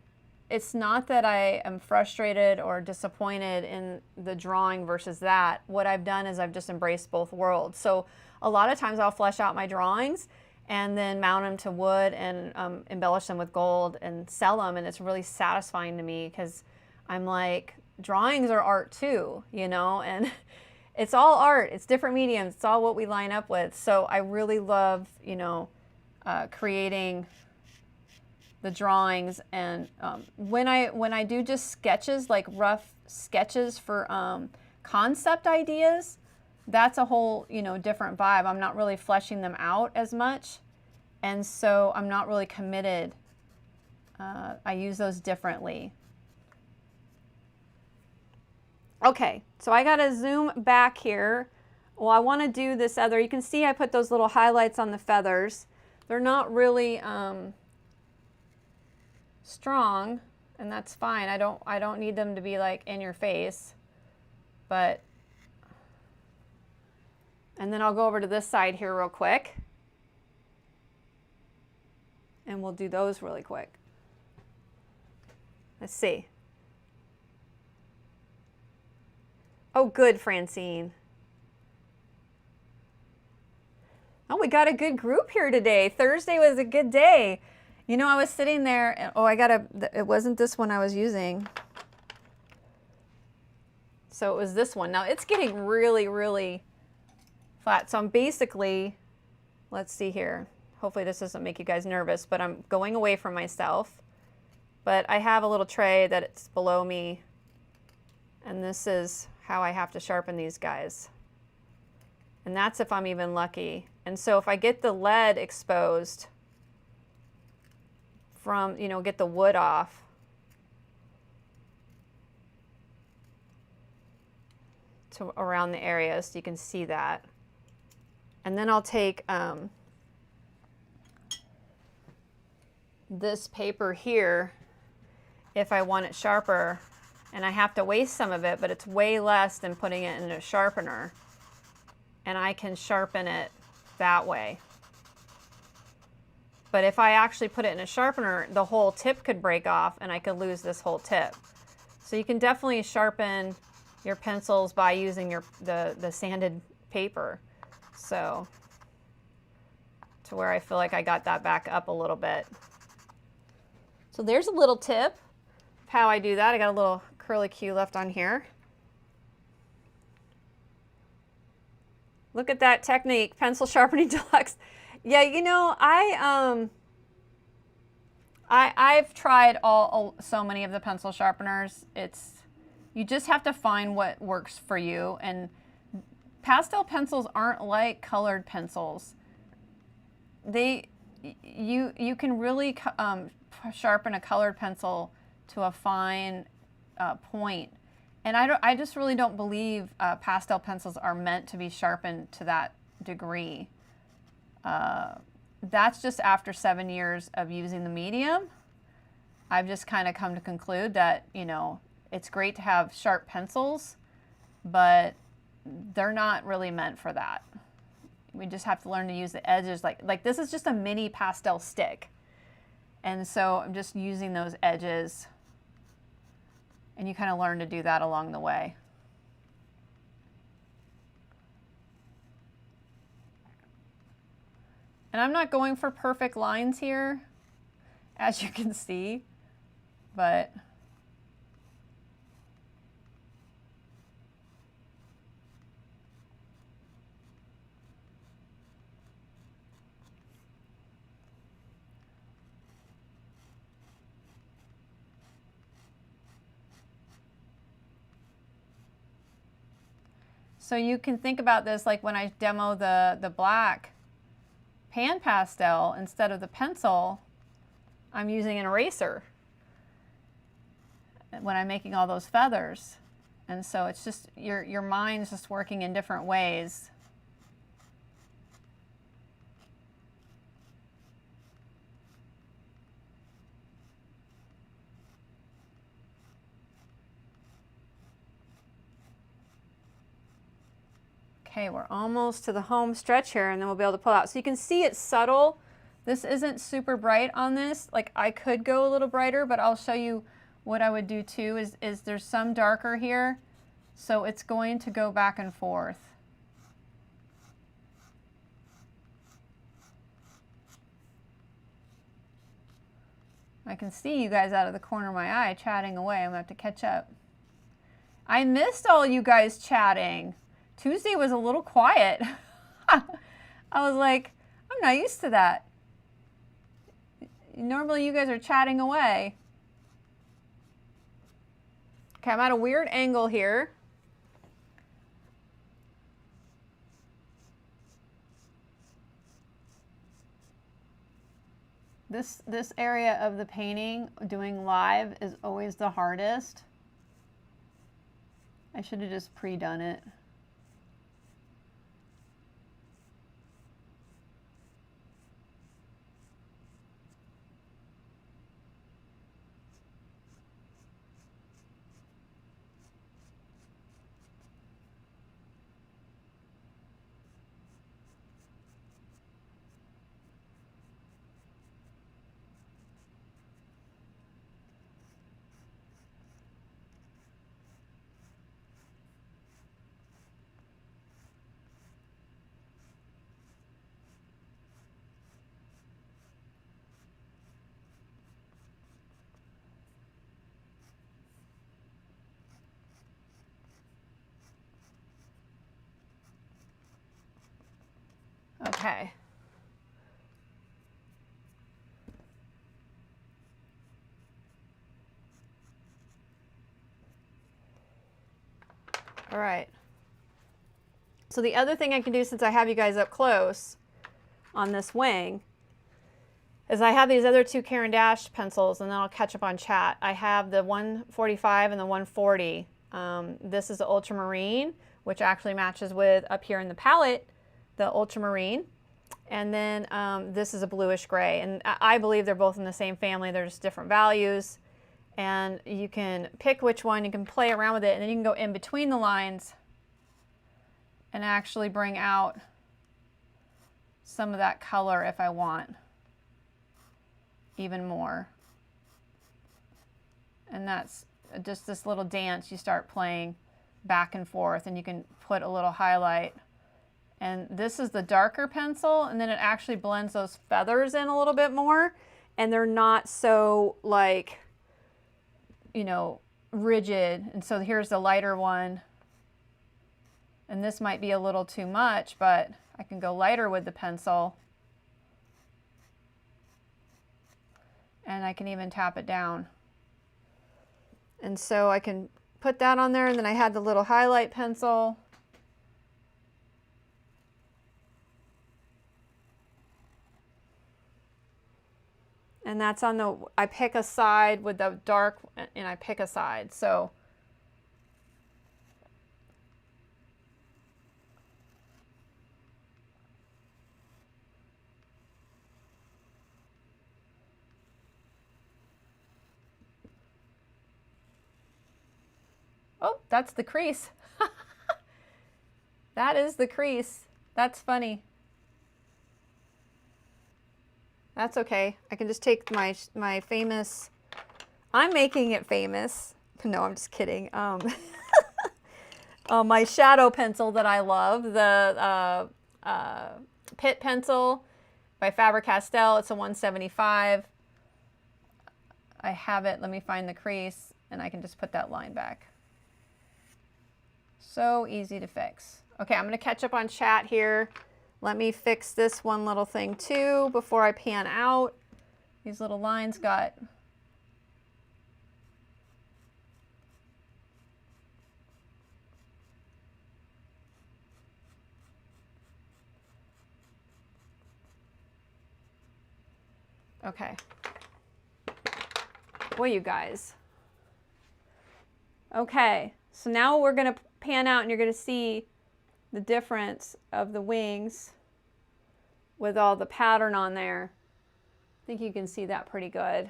it's not that I am frustrated or disappointed in the drawing versus that. What I've done is I've just embraced both worlds. So a lot of times I'll flesh out my drawings and then mount them to wood and embellish them with gold and sell them. And it's really satisfying to me because I'm like, drawings are art too, you know, and it's all art. It's different mediums. It's all what we line up with. So I really love, you know, creating the drawings. And when I do just sketches, like rough sketches for concept ideas, that's a whole, you know, different vibe. I'm not really fleshing them out as much, and so I'm not really committed. I use those differently. Okay, so I gotta zoom back here. Well, I wanna do this other, you can see I put those little highlights on the feathers. They're not really strong, and that's fine. I don't need them to be like in your face, but, and then I'll go over to this side here real quick, and we'll do those really quick. Let's see. Oh, good, Francine. Oh, we got a good group here today. Thursday was a good day. You know, I was sitting there, and, oh, it wasn't this one I was using. So it was this one. Now it's getting really, really flat. So I'm basically, let's see here. Hopefully this doesn't make you guys nervous, but I'm going away from myself. But I have a little tray that it's below me, and this is how I have to sharpen these guys. And that's if I'm even lucky. And so if I get the lead exposed from, you know, get the wood off, to around the area so you can see that. And then I'll take this paper here if I want it sharper. and I have to waste some of it, but it's way less than putting it in a sharpener. And I can sharpen it that way. But if I actually put it in a sharpener, the whole tip could break off and I could lose this whole tip. So you can definitely sharpen your pencils by using the sanded paper. So to where I feel like I got that back up a little bit. So there's a little tip of how I do that. I got a little curly Q left on here. Look at that technique, pencil sharpening deluxe. Yeah, you know, I've tried so many of the pencil sharpeners. You just have to find what works for you. And pastel pencils aren't like colored pencils. You can really sharpen a colored pencil to a fine point. And I just really don't believe pastel pencils are meant to be sharpened to that degree. That's just after 7 years of using the medium. I've just kind of come to conclude that, you know, it's great to have sharp pencils, but they're not really meant for that. We just have to learn to use the edges. Like this is just a mini pastel stick. And so I'm just using those edges, and you kind of learn to do that along the way. And I'm not going for perfect lines here, as you can see, but so you can think about this like when I demo the black PanPastel, instead of the pencil, I'm using an eraser when I'm making all those feathers. And so it's just, your mind's just working in different ways. Okay, we're almost to the home stretch here, and then we'll be able to pull out. So you can see it's subtle. This isn't super bright on this. Like, I could go a little brighter, but I'll show you what I would do too is there's some darker here. So it's going to go back and forth. I can see you guys out of the corner of my eye chatting away. I'm gonna have to catch up. I missed all you guys chatting. Tuesday was a little quiet. I was like, I'm not used to that. Normally you guys are chatting away. Okay, I'm at a weird angle here. This area of the painting, doing live, is always the hardest. I should have just pre-done it. Okay. All right. So the other thing I can do, since I have you guys up close on this wing, is I have these other two Carandache pencils, and then I'll catch up on chat. I have the 145 and the 140. This is the Ultramarine, which actually matches with, up here in the palette, the Ultramarine. And then this is a bluish gray. And I believe they're both in the same family. They're just different values. And you can pick which one, you can play around with it, and then you can go in between the lines and actually bring out some of that color if I want even more. And that's just this little dance you start playing back and forth, and you can put a little highlight. And this is the darker pencil, and then it actually blends those feathers in a little bit more, and they're not so like, you know, rigid. And so here's the lighter one, and this might be a little too much, but I can go lighter with the pencil, and I can even tap it down. And so I can put that on there, and then I had the little highlight pencil. And that's on the, I pick a side with the dark, and I pick a side. So oh, that's the crease. That is the crease. That's funny. That's okay. I can just take my famous, I'm making it famous. No, I'm just kidding. My shadow pencil that I love, the Pitt pencil by Faber-Castell. It's a 175. I have it. Let me find the crease, and I can just put that line back. So easy to fix. Okay, I'm going to catch up on chat here. Let me fix this one little thing too before I pan out. These little lines got okay. Boy, you guys. Okay, so now we're going to pan out, and you're going to see the difference of the wings with all the pattern on there. I think you can see that pretty good.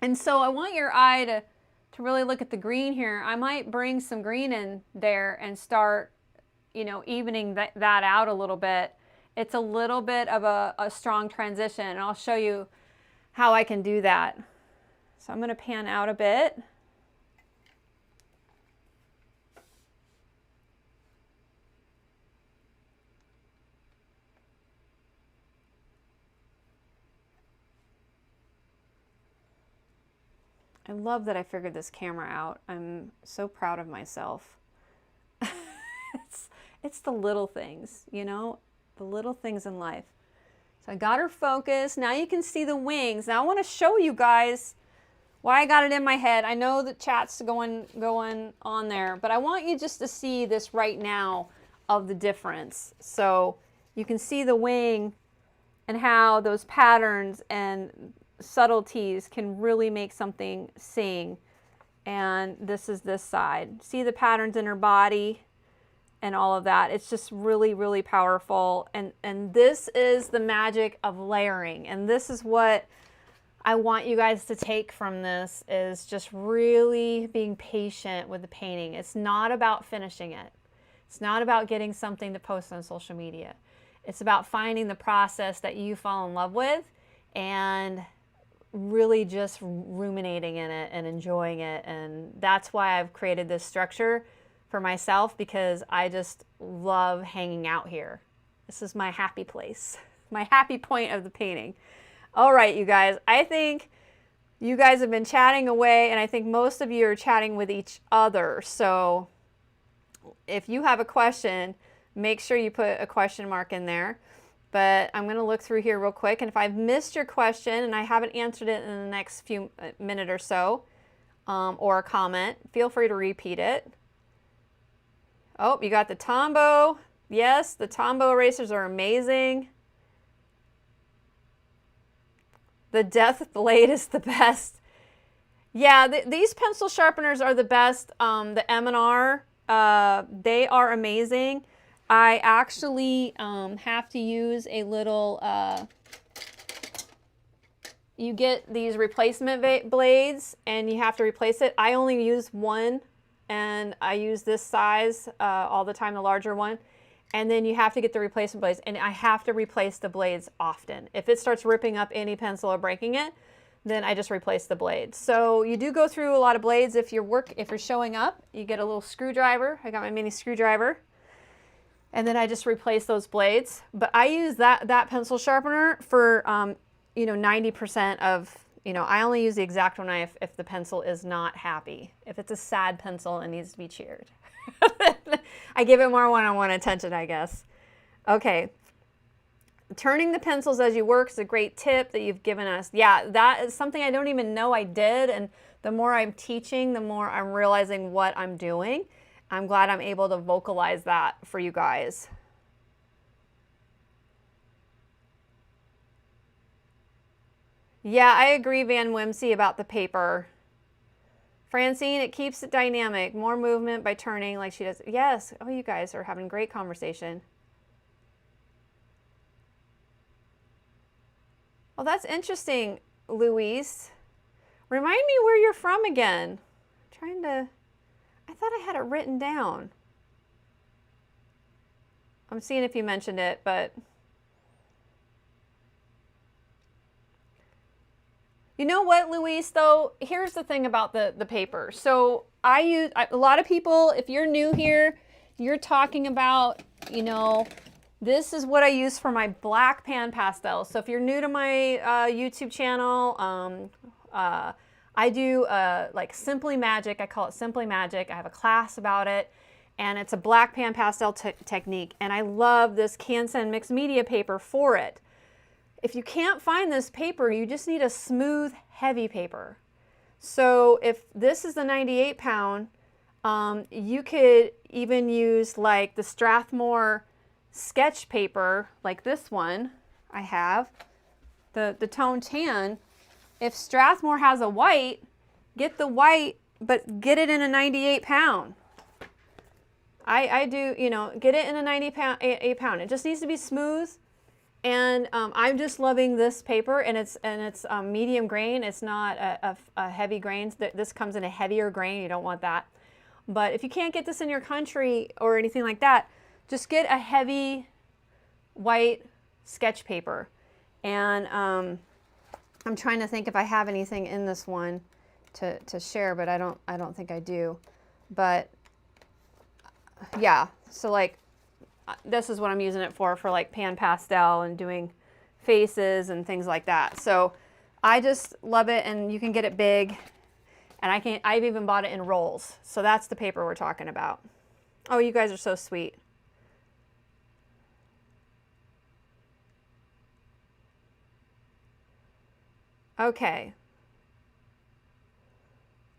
And so I want your eye to really look at the green here. I might bring some green in there and start, you know, evening that out a little bit. It's a little bit of a strong transition, and I'll show you how I can do that. So I'm going to pan out a bit. I love that I figured this camera out. I'm so proud of myself. It's the little things, you know, the little things in life. So I got her focused. Now you can see the wings. Now I want to show you guys why I got it in my head. I know the chat's going on there, but I want you just to see this right now of the difference. So you can see the wing and how those patterns and subtleties can really make something sing. And this is this side. See the patterns in her body and all of that. It's just really, really powerful. And this is the magic of layering. And this is what I want you guys to take from this, is just really being patient with the painting. It's not about finishing it. It's not about getting something to post on social media. It's about finding the process that you fall in love with and really just ruminating in it and enjoying it. And that's why I've created this structure for myself, because I just love hanging out here. This is my happy place, my happy point of the painting. All right, you guys, I think you guys have been chatting away, and I think most of you are chatting with each other. So if you have a question, make sure you put a question mark in there. But I'm going to look through here real quick, and if I've missed your question and I haven't answered it in the next few minute or so, or a comment, feel free to repeat it. Oh, you got the Tombow. Yes, the Tombow erasers are amazing. The Death Blade is the best. Yeah, these pencil sharpeners are the best. The M&R, they are amazing. I actually have to use a little you get these replacement blades and you have to replace it. I only use one, and I use this size all the time, the larger one. And then you have to get the replacement blades, and I have to replace the blades often. If it starts ripping up any pencil or breaking it, then I just replace the blades. So you do go through a lot of blades if you're showing up. You get a little screwdriver. I got my mini screwdriver, and then I just replace those blades. But I use that pencil sharpener for 90% of, I only use the X-Acto knife if the pencil is not happy. If it's a sad pencil and needs to be cheered. I give it more one-on-one attention, I guess. Okay. Turning the pencils as you work is a great tip that you've given us. Yeah, that is something I don't even know I did. And the more I'm teaching, the more I'm realizing what I'm doing. I'm glad I'm able to vocalize that for you guys. Yeah, I agree, Van Whimsy, about the paper. Francine, it keeps it dynamic. More movement by turning like she does. Yes. Oh, you guys are having great conversation. Well, that's interesting, Louise. Remind me where you're from again. I thought I had it written down. I'm seeing if you mentioned it, but... You know what, Louise, though? Here's the thing about the paper. So a lot of people, if you're new here, you're talking about, this is what I use for my black PanPastel. So if you're new to my YouTube channel, I do like Simply Magic. I call it Simply Magic. I have a class about it, and it's a black PanPastel technique. And I love this Canson mixed media paper for it. If you can't find this paper, you just need a smooth, heavy paper. So if this is the 98 pound, you could even use like the Strathmore sketch paper, like this one I have, the tone tan. If Strathmore has a white, get the white, but get it in a 98 pound. I do, get it in a 98 pound. It just needs to be smooth. And I'm just loving this paper, and it's medium grain. It's not a heavy grain. This comes in a heavier grain. You don't want that. But if you can't get this in your country or anything like that, just get a heavy white sketch paper. And I'm trying to think if I have anything in this one to share, but I don't think I do. But yeah, so like, this is what I'm using it for like PanPastel and doing faces and things like that. So I just love it, and you can get it big, and I've even bought it in rolls. So that's the paper we're talking about. Oh, you guys are so sweet. Okay.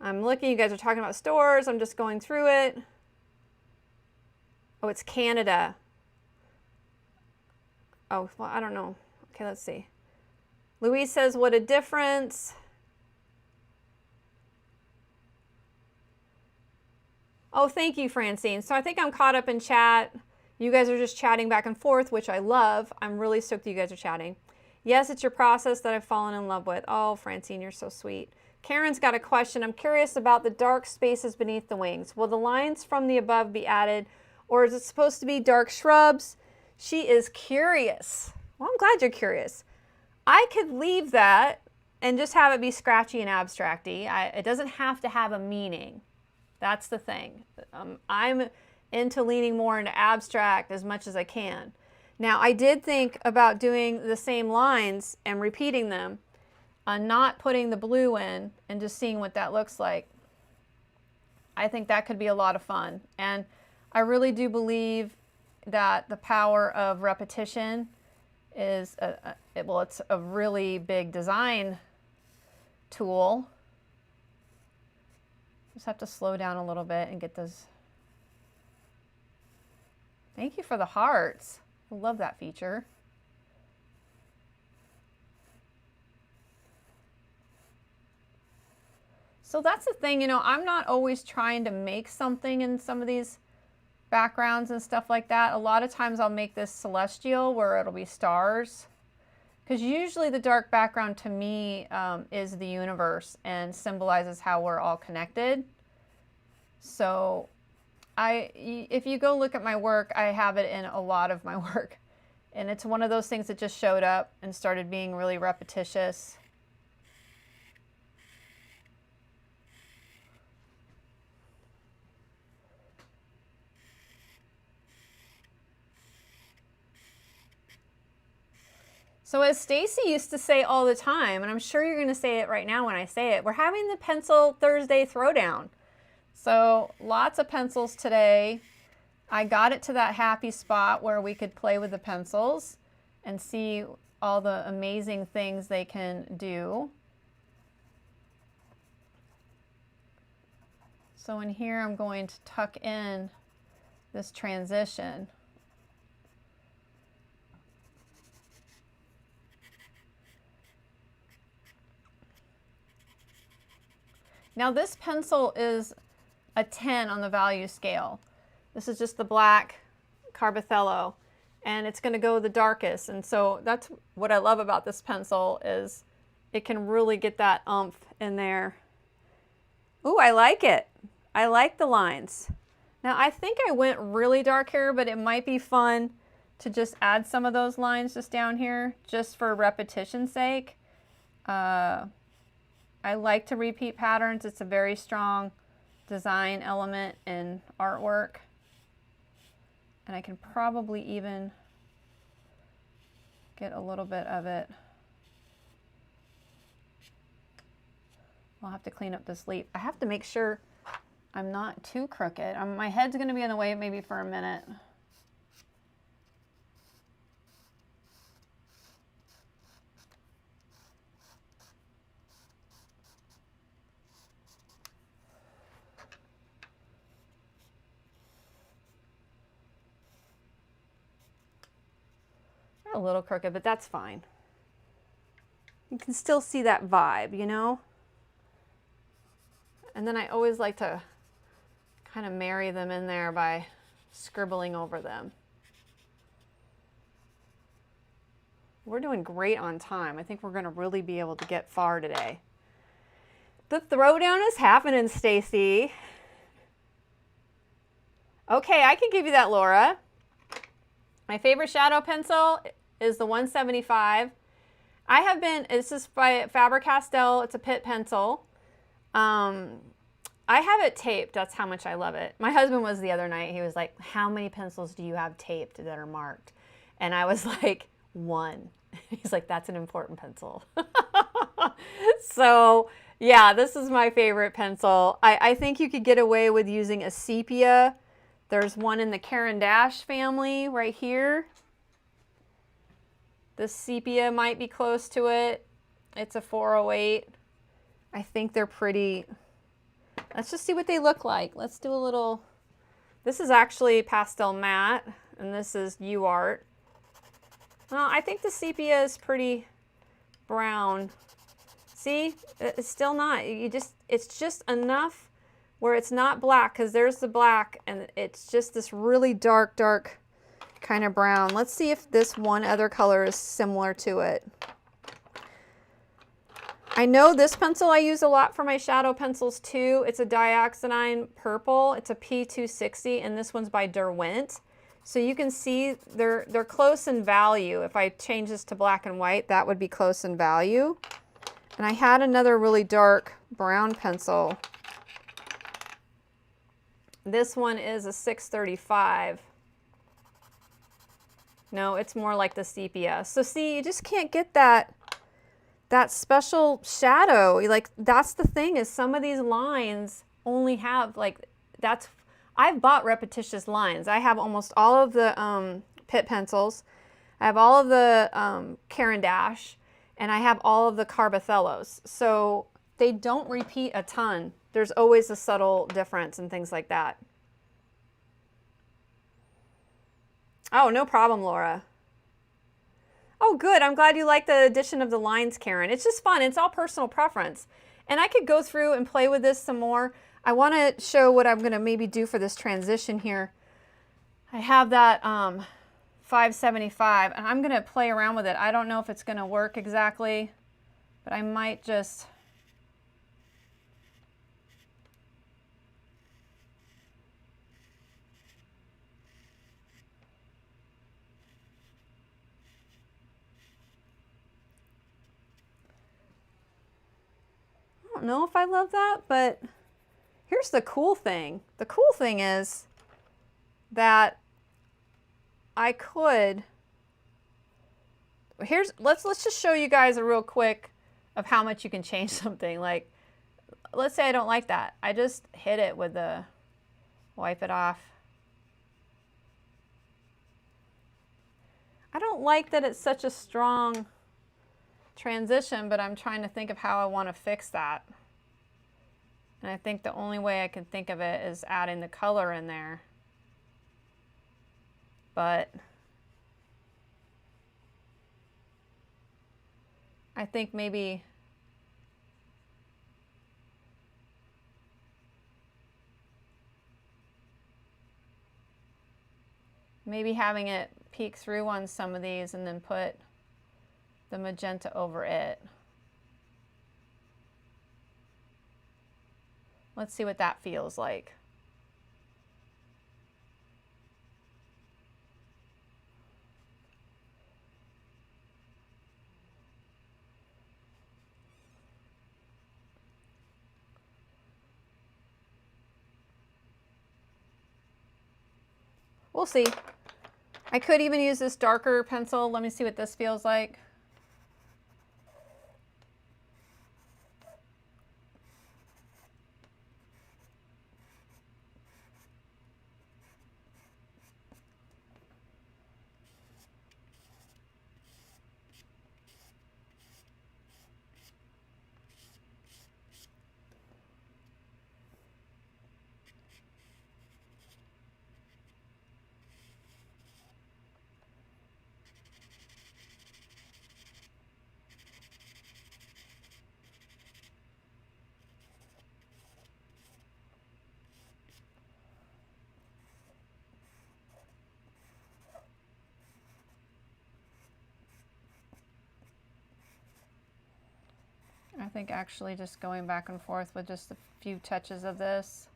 I'm looking, you guys are talking about stores. I'm just going through it. Oh, it's Canada. Oh, well, I don't know. Okay, let's see. Louise says, what a difference. Oh, thank you, Francine. So I think I'm caught up in chat. You guys are just chatting back and forth, which I love. I'm really stoked that you guys are chatting. Yes, it's your process that I've fallen in love with. Oh, Francine, you're so sweet. Karen's got a question. I'm curious about the dark spaces beneath the wings. Will the lines from the above be added, or is it supposed to be dark shrubs? She is curious. Well, I'm glad you're curious. I could leave that and just have it be scratchy and abstracty. It doesn't have to have a meaning. That's the thing. I'm into leaning more into abstract as much as I can. Now, I did think about doing the same lines and repeating them, not putting the blue in and just seeing what that looks like. I think that could be a lot of fun. And I really do believe that the power of repetition is, it's a really big design tool. Just have to slow down a little bit and get those. Thank you for the hearts. I love that feature. So that's the thing, I'm not always trying to make something in some of these backgrounds and stuff like that. A lot of times I'll make this celestial where it'll be stars, Because usually the dark background to me is the universe and symbolizes how we're all connected. So if you go look at my work, I have it in a lot of my work. And it's one of those things that just showed up and started being really repetitious. So as Stacy used to say all the time, and I'm sure you're going to say it right now when I say it, we're having the Pencil Thursday Throwdown. So lots of pencils today. I got it to that happy spot where we could play with the pencils and see all the amazing things they can do. So in here, I'm going to tuck in this transition. Now this pencil is a 10 on the value scale. This is just the black CarbOthello, and it's going to go the darkest. And so that's what I love about this pencil, is it can really get that oomph in there. Ooh, I like it. I like the lines. Now I think I went really dark here, but it might be fun to just add some of those lines just down here, just for repetition's sake. I like to repeat patterns. It's a very strong design element in artwork. And I can probably even get a little bit of it. I'll have to clean up this leaf. I have to make sure I'm not too crooked. My head's going to be in the way maybe for a minute. A little crooked, but that's fine. You can still see that vibe, you know? And then I always like to kind of marry them in there by scribbling over them. We're doing great on time. I think we're going to really be able to get far today. The throwdown is happening, Stacy. Okay, I can give you that, Laura. My favorite shadow pencil is the 175. This is by Faber-Castell. It's a pit pencil. I have it taped. That's how much I love it. My husband was the other night. He was like, how many pencils do you have taped that are marked? And I was like, 1. He's like, that's an important pencil. So yeah, this is my favorite pencil. I think you could get away with using a sepia. There's one in the Carandache family right here. The sepia might be close to it. It's a 408. I think they're pretty. Let's just see what they look like. Let's do a little. This is actually pastel matte, and this is UArt. Well, I think the sepia is pretty brown. See, it's still not. It's just enough where it's not black, because there's the black, and it's just this really dark kind of brown. Let's see if this one other color is similar to it. I know this pencil I use a lot for my shadow pencils too. It's a dioxazine purple. It's a P260, and this one's by Derwent. So you can see they're close in value. If I change this to black and white, that would be close in value. And I had another really dark brown pencil. This one is a 635. No, it's more like the sepia. So see, you just can't get that special shadow. Like, that's the thing, is some of these lines only have like, I've bought repetitious lines. I have almost all of the Pitt pencils. I have all of the Carandache, and I have all of the CarbOthellos. So they don't repeat a ton. There's always a subtle difference and things like that. Oh, no problem, Laura. Oh, good. I'm glad you like the addition of the lines, Karen. It's just fun. It's all personal preference. And I could go through and play with this some more. I want to show what I'm going to maybe do for this transition here. I have that 575, and I'm gonna play around with it. I don't know if it's gonna work exactly, but I might just I don't know if I love that, but here's the cool thing. The cool thing is that I could, let's just show you guys a real quick of how much you can change something. Like, let's say I don't like that. I just hit it with the, wipe it off. I don't like that it's such a strong transition, but I'm trying to think of how I want to fix that. And I think the only way I can think of it is adding the color in there. But I think maybe having it peek through on some of these and then put the magenta over it. Let's see what that feels like. We'll see. I could even use this darker pencil. Let me see what this feels like. I think actually just going back and forth with just a few touches of this.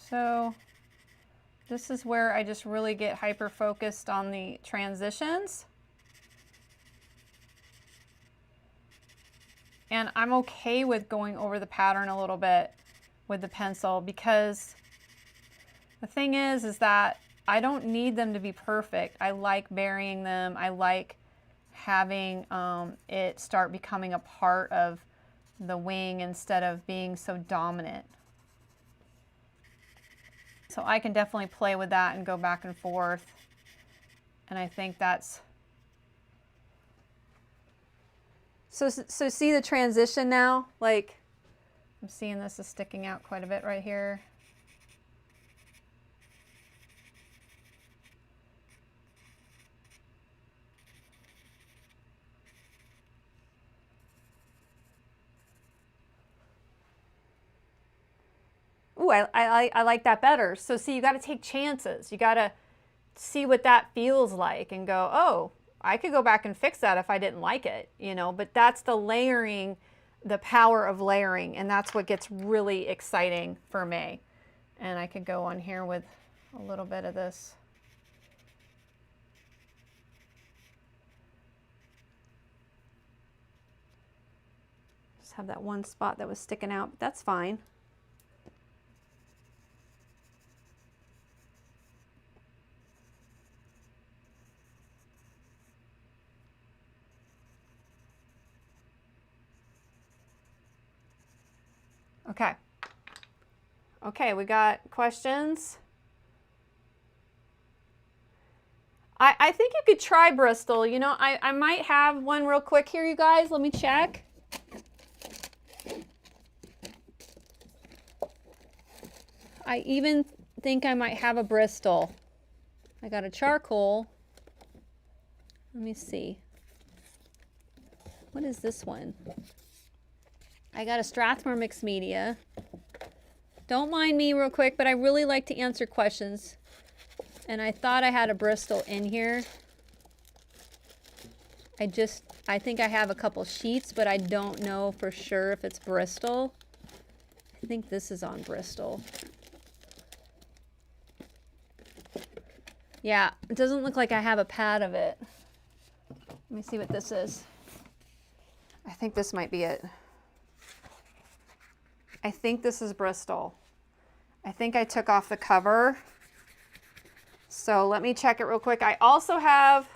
So this is where I just really get hyper focused on the transitions. And I'm okay with going over the pattern a little bit with the pencil, because the thing is that I don't need them to be perfect. I like burying them. I like having it start becoming a part of the wing instead of being so dominant. So I can definitely play with that and go back and forth. And I think that's... So see the transition now? Like, I'm seeing this is sticking out quite a bit right here. Ooh, I like that better. So see, you got to take chances. You got to see what that feels like and go, oh, I could go back and fix that if I didn't like it, you know, but that's the layering, the power of layering, and that's what gets really exciting for me. And I could go on here with a little bit of this. Just have that one spot that was sticking out, but that's fine. Okay, Okay, we got questions. I think you could try Bristol. You know, I might have one real quick here, you guys. Let me check. I even think I might have a Bristol. I got a charcoal. Let me see. What is this one? I got a Strathmore mixed media. Don't mind me real quick, but I really like to answer questions. And I thought I had a Bristol in here. I think I have a couple sheets, but I don't know for sure if it's Bristol. I think this is on Bristol. Yeah, it doesn't look like I have a pad of it. Let me see what this is. I think this might be it. I think this is Bristol. I think I took off the cover. So let me check it real quick. I also have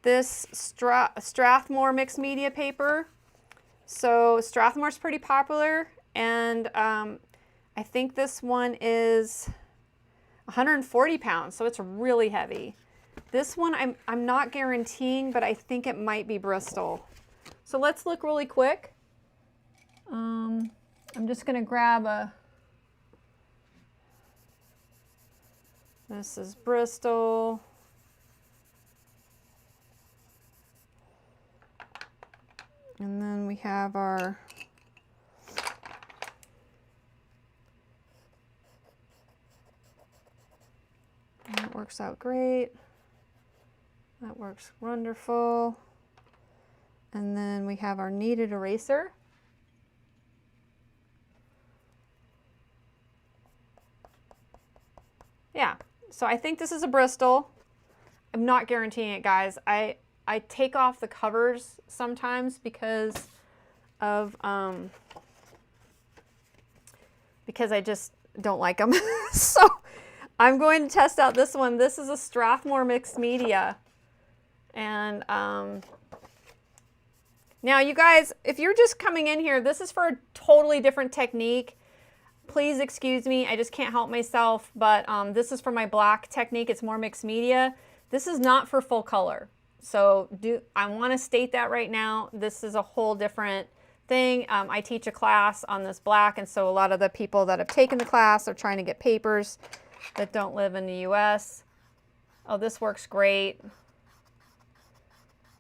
this Strathmore mixed media paper. So Strathmore's pretty popular, and I think this one is 140 pounds, so it's really heavy. This one I'm not guaranteeing, but I think it might be Bristol. So let's look really quick. I'm just gonna grab a, this is Bristol. And then we have our, that works out great. That works wonderful. And then we have our kneaded eraser. Yeah, so I think this is a Bristol. I'm not guaranteeing it, guys. I take off the covers sometimes because of because I just don't like them. So I'm going to test out this one. This is a Strathmore mixed media. And now you guys, if you're just coming in here, this is for a totally different technique. Please excuse me, I just can't help myself, but this is for my black technique. It's more mixed media. This is not for full color. So I want to state that right now. This is a whole different thing. I teach a class on this black, and so a lot of the people that have taken the class are trying to get papers that don't live in the US. Oh, this works great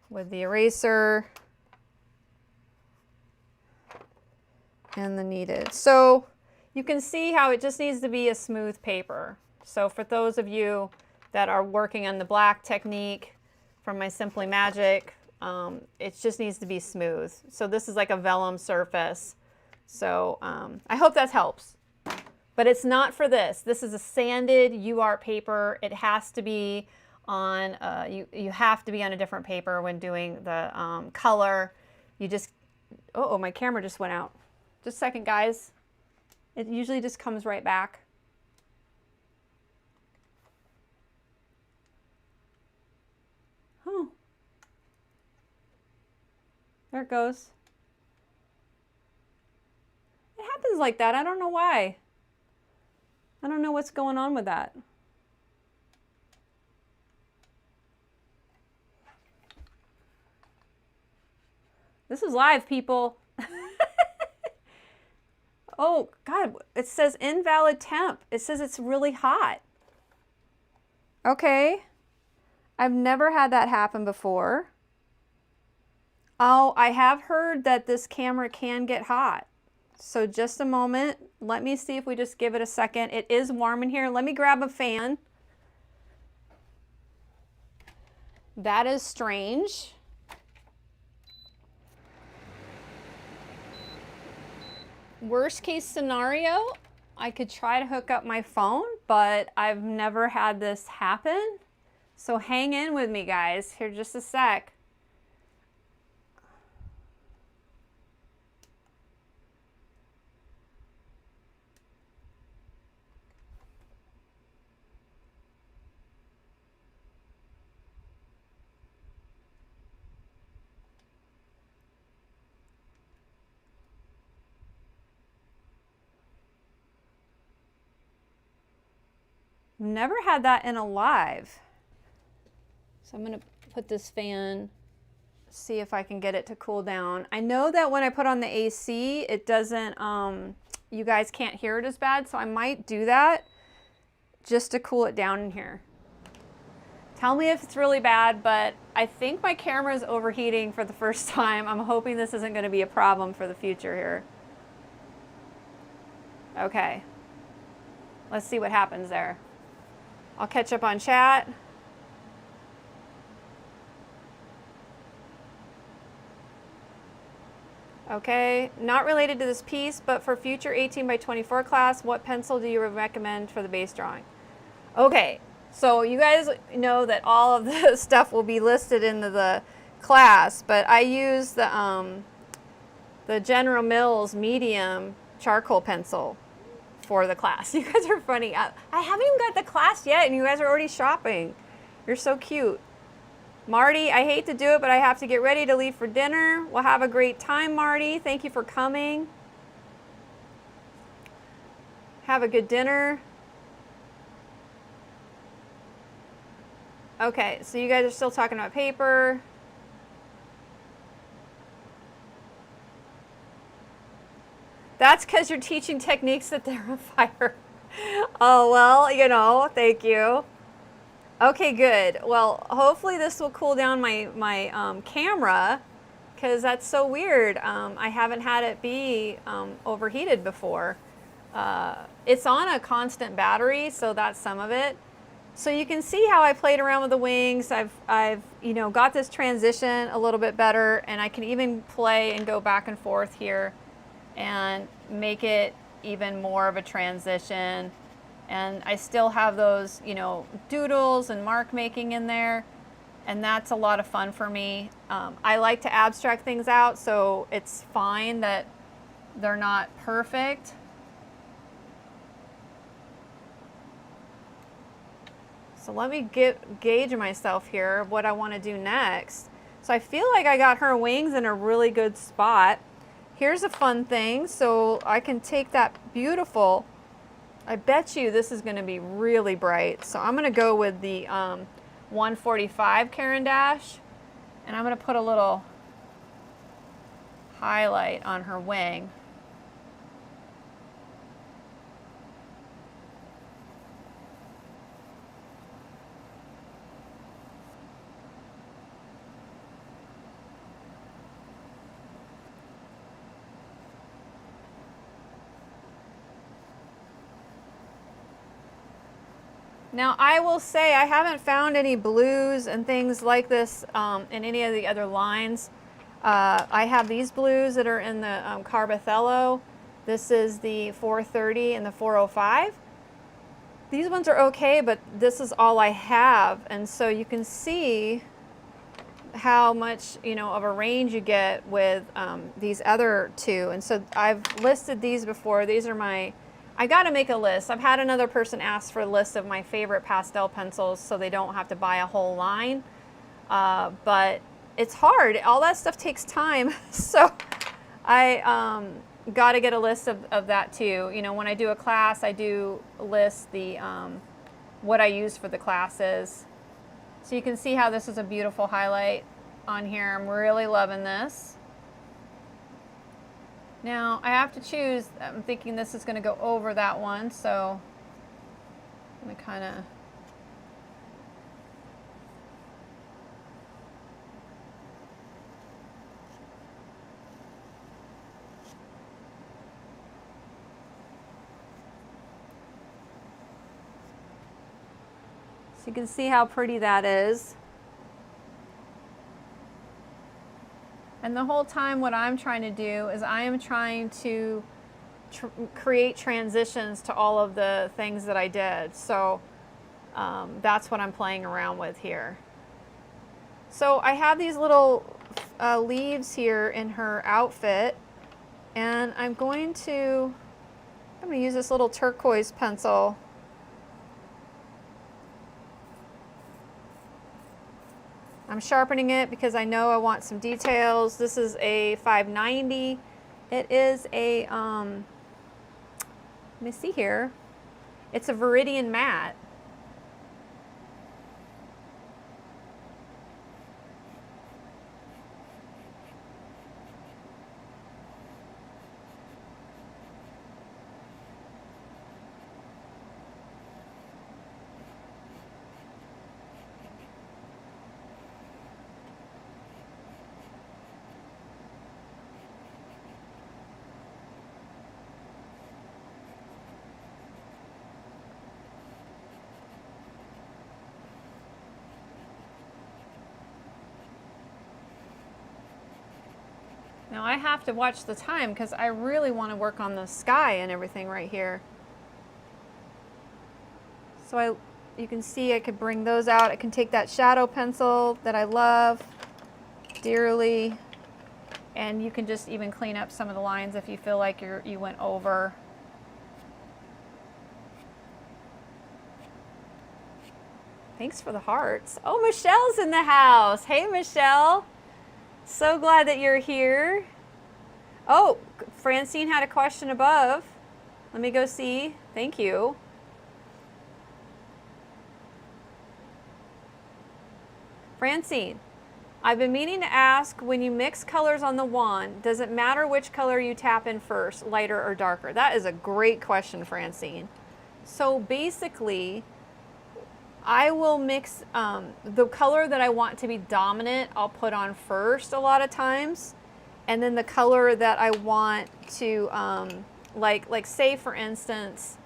with the eraser and the kneaded. So you can see how it just needs to be a smooth paper. So for those of you that are working on the black technique from my Simply Magic, it just needs to be smooth. So this is like a vellum surface. So I hope that helps. But it's not for this. This is a sanded UART paper. It has to be on, you have to be on a different paper when doing the color. You just, oh, my camera just went out. Just a second, guys. It usually just comes right back. Oh. There it goes. It happens like that. I don't know why. I don't know what's going on with that. This is live, people. Oh, God, it says invalid temp. It says it's really hot. Okay. I've never had that happen before. Oh, I have heard that this camera can get hot. So just a moment. Let me see if we just give it a second. It is warm in here. Let me grab a fan. That is strange. Worst case scenario, I could try to hook up my phone, but I've never had this happen. So hang in with me, guys. Here just a sec. Never had that in Alive. So I'm gonna put this fan, see if I can get it to cool down. I know that when I put on the AC, it doesn't, you guys can't hear it as bad, so I might do that just to cool it down in here. Tell me if it's really bad, but I think my camera is overheating for the first time. I'm hoping this isn't gonna be a problem for the future here. Okay, let's see what happens there. I'll catch up on chat. Okay, not related to this piece, but for future 18 by 24 class, what pencil do you recommend for the base drawing? Okay, so you guys know that all of the stuff will be listed in the class, but I use the General Mills medium charcoal pencil for the class. You guys are funny. I haven't even got the class yet, and you guys are already shopping. You're so cute. Marty, I hate to do it, but I have to get ready to leave for dinner. We'll have a great time, Marty. Thank you for coming. Have a good dinner. Okay, so you guys are still talking about paper. That's because you're teaching techniques that they're on fire. Oh, well, you know, thank you. Okay, good. Well, hopefully this will cool down my camera, because that's so weird. I haven't had it be overheated before. It's on a constant battery, so that's some of it. So you can see how I played around with the wings. I've you know, got this transition a little bit better, and I can even play and go back and forth here and make it even more of a transition. And I still have those, you know, doodles and mark making in there, and that's a lot of fun for me. I like to abstract things out, so it's fine that they're not perfect. So let me gauge myself here of what I want to do next. So I feel like I got her wings in a really good spot. Here's a fun thing, so I can take that beautiful, I bet you this is going to be really bright. So I'm going to go with the 145 Carandache, and I'm going to put a little highlight on her wing. Now I will say I haven't found any blues and things like this in any of the other lines. I have these blues that are in the CarbOthello. This is the 430 and the 405. These ones are okay, but this is all I have, and so you can see how much, you know, of a range you get with these other two. And so I've listed these before. These are my, I got to make a list. I've had another person ask for a list of my favorite pastel pencils so they don't have to buy a whole line. But it's hard. All that stuff takes time. So I got to get a list of that too. You know, when I do a class, I do list the what I use for the classes. So you can see how this is a beautiful highlight on here. I'm really loving this. Now I have to choose, I'm thinking this is going to go over that one, so I'm going to kind of so you can see how pretty that is. And the whole time what I'm trying to do is I am trying to create transitions to all of the things that I did. So that's what I'm playing around with here. So I have these little leaves here in her outfit, and I'm going to use this little turquoise pencil. I'm sharpening it because I know I want some details. This is a 590. It is a, let me see here. It's a Viridian matte. Now I have to watch the time because I really want to work on the sky and everything right here. So you can see I could bring those out. I can take that shadow pencil that I love dearly, and you can just even clean up some of the lines if you feel like you went over. Thanks for the hearts. Oh, Michelle's in the house. Hey, Michelle. So glad that you're here. Oh, Francine had a question above. Let me go see. Thank you. Francine, I've been meaning to ask, when you mix colors on the wand, does it matter which color you tap in first, lighter or darker? That is a great question, Francine. So basically, I will mix the color that I want to be dominant, I'll put on first a lot of times. And then the color that I want to, like say for instance,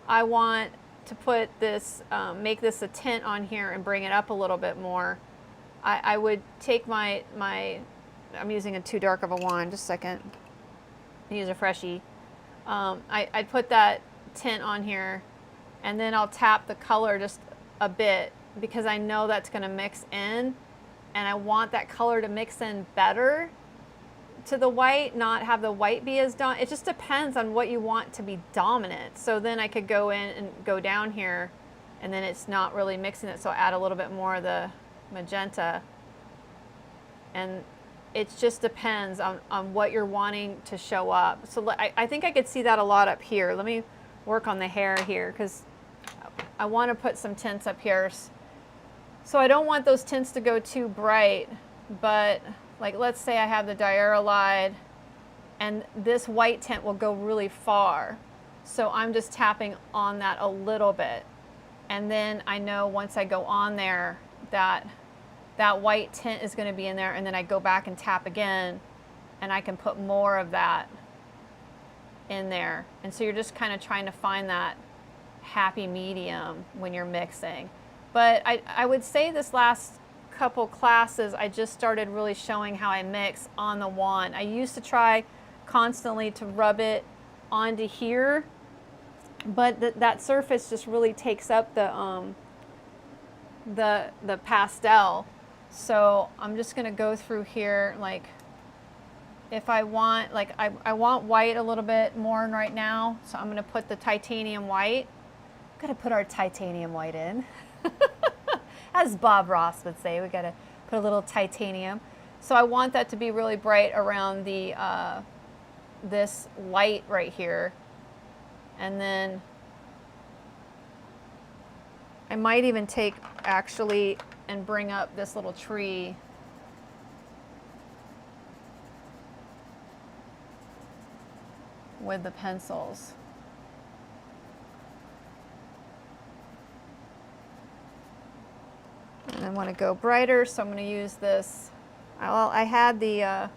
I want to put this, make this a tint on here and bring it up a little bit more. I would take I'm using a too dark of a wand, just a second. Use a freshie. I'd put that tint on here and then I'll tap the color just a bit because I know that's going to mix in, and I want that color to mix in better to the white, not have the white be as dominant. It just depends on what you want to be dominant. So then I could go in and go down here and then it's not really mixing it, so I'll add a little bit more of the magenta, and it just depends on what you're wanting to show up. So I think I could see that a lot up here. Let me work on the hair here because I want to put some tints up here. So I don't want those tints to go too bright, but like let's say I have the Diarylide and this white tint will go really far. So I'm just tapping on that a little bit. And then I know once I go on there that that white tint is going to be in there, and then I go back and tap again and I can put more of that in there. And so you're just kind of trying to find that happy medium when you're mixing. But I would say this last couple classes I just started really showing how I mix on the wand. I used to try constantly to rub it onto here, but that surface just really takes up the pastel. So I'm just going to go through here, like if I want, like I want white a little bit more right now, so I'm going to put the titanium white. Got to put our titanium white in. As Bob Ross would say, we got to put a little titanium. So I want that to be really bright around the this light right here. And then I might even take actually and bring up this little tree. With the pencils. And I want to go brighter, so I'm going to use this. Well, I had the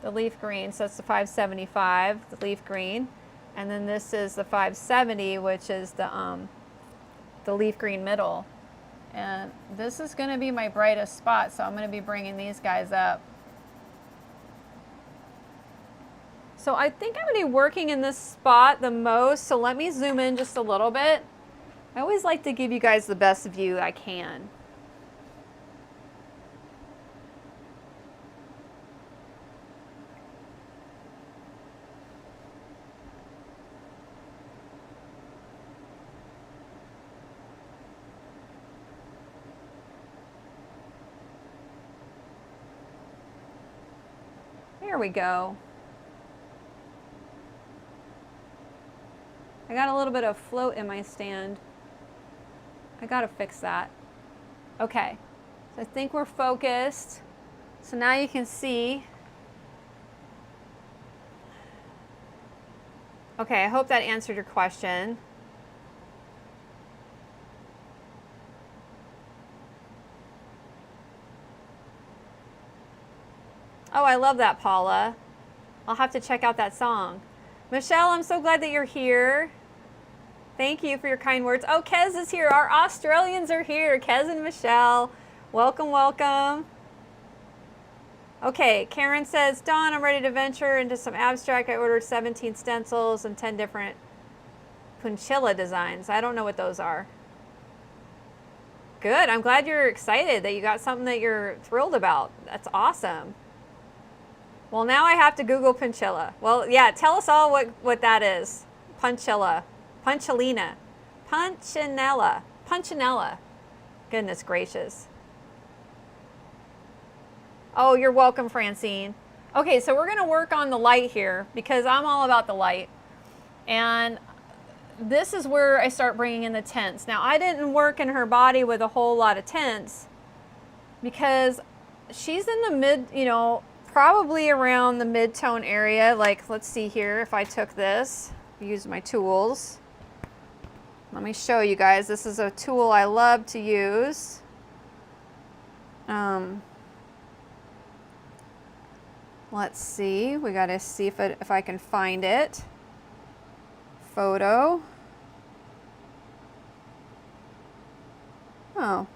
leaf green, so that's the 575, the leaf green. And then this is the 570, which is the leaf green middle. And this is going to be my brightest spot, so I'm going to be bringing these guys up. So I think I'm going to be working in this spot the most, so let me zoom in just a little bit. I always like to give you guys the best view I can. There we go. I got a little bit of float in my stand. I gotta fix that. Okay, so I think we're focused. So now you can see. Okay, I hope that answered your question. Oh, I love that, Paula. I'll have to check out that song. Michelle, I'm so glad that you're here. Thank you for your kind words. Oh, Kez is here. Our Australians are here. Kez and Michelle. Welcome, welcome. Okay, Karen says, Dawn, I'm ready to venture into some abstract. I ordered 17 stencils and 10 different punchilla designs. I don't know what those are. Good. I'm glad you're excited that you got something that you're thrilled about. That's awesome. Well, now I have to Google punchilla. Well, yeah, tell us all what that is. Punchilla. Punchlina. Punchinella. Punchinella. Goodness gracious. Oh, you're welcome, Francine. Okay, so we're going to work on the light here because I'm all about the light. And this is where I start bringing in the tints. Now, I didn't work in her body with a whole lot of tints because she's in the mid, you know, probably around the mid-tone area. Like, let's see here, if I took this, use my tools. Let me show you guys. This is a tool I love to use. Let's see. We got to see if I can find it. Photo. Oh.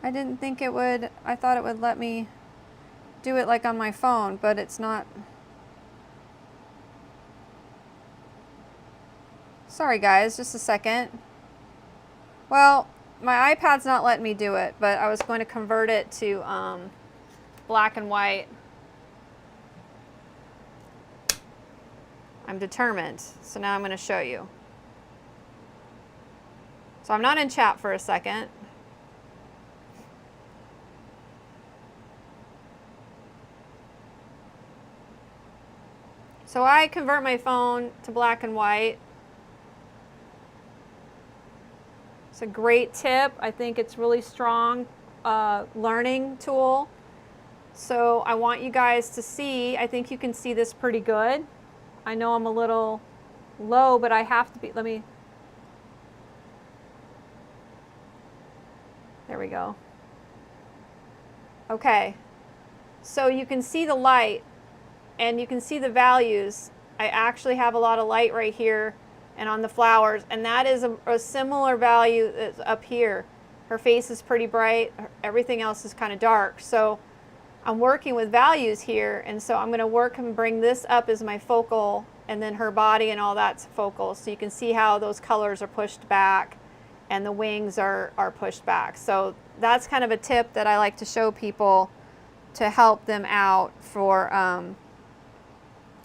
I didn't think it would. I thought it would let me do it like on my phone, but it's not. Sorry guys, just a second. Well, my iPad's not letting me do it, but I was going to convert it to black and white. I'm determined. So now I'm going to show you. So I'm not in chat for a second. So I convert my phone to black and white. It's a great tip. I think it's really strong learning tool. So I want you guys to see, I think you can see this pretty good. I know I'm a little low, but I have to be, let me, there we go. Okay, so you can see the light and you can see the values. I actually have a lot of light right here and on the flowers, and that is a similar value that's up here. Her face is pretty bright, everything else is kind of dark. So I'm working with values here, and so I'm going to work and bring this up as my focal, and then her body and all that's focal. So you can see how those colors are pushed back and the wings are pushed back. So that's kind of a tip that I like to show people to help them out for,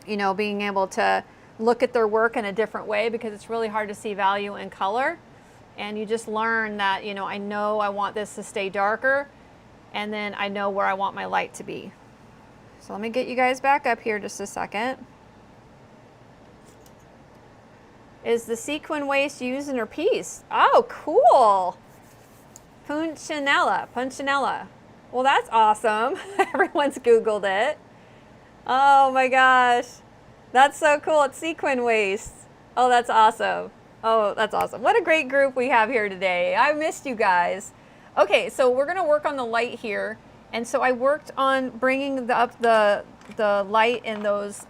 you know, being able to look at their work in a different way, because it's really hard to see value in color. And you just learn that, you know I want this to stay darker, and then I know where I want my light to be. So let me get you guys back up here just a second. Is the sequin waist used in her piece? Oh, cool. Punchinella, Punchinella. Well, that's awesome. Everyone's Googled it. Oh my gosh. That's so cool. It's sequin waist. Oh, that's awesome. Oh, that's awesome. What a great group we have here today. I missed you guys. Okay, so we're going to work on the light here. And so I worked on bringing up the light in those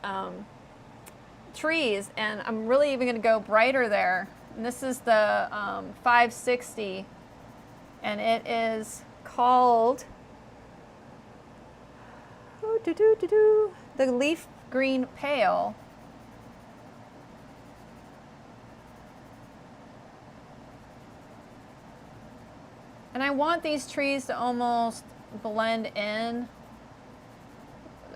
trees. And I'm really even going to go brighter there. And this is the 560. And it is called the Leaf Green Pale. And I want these trees to almost blend in.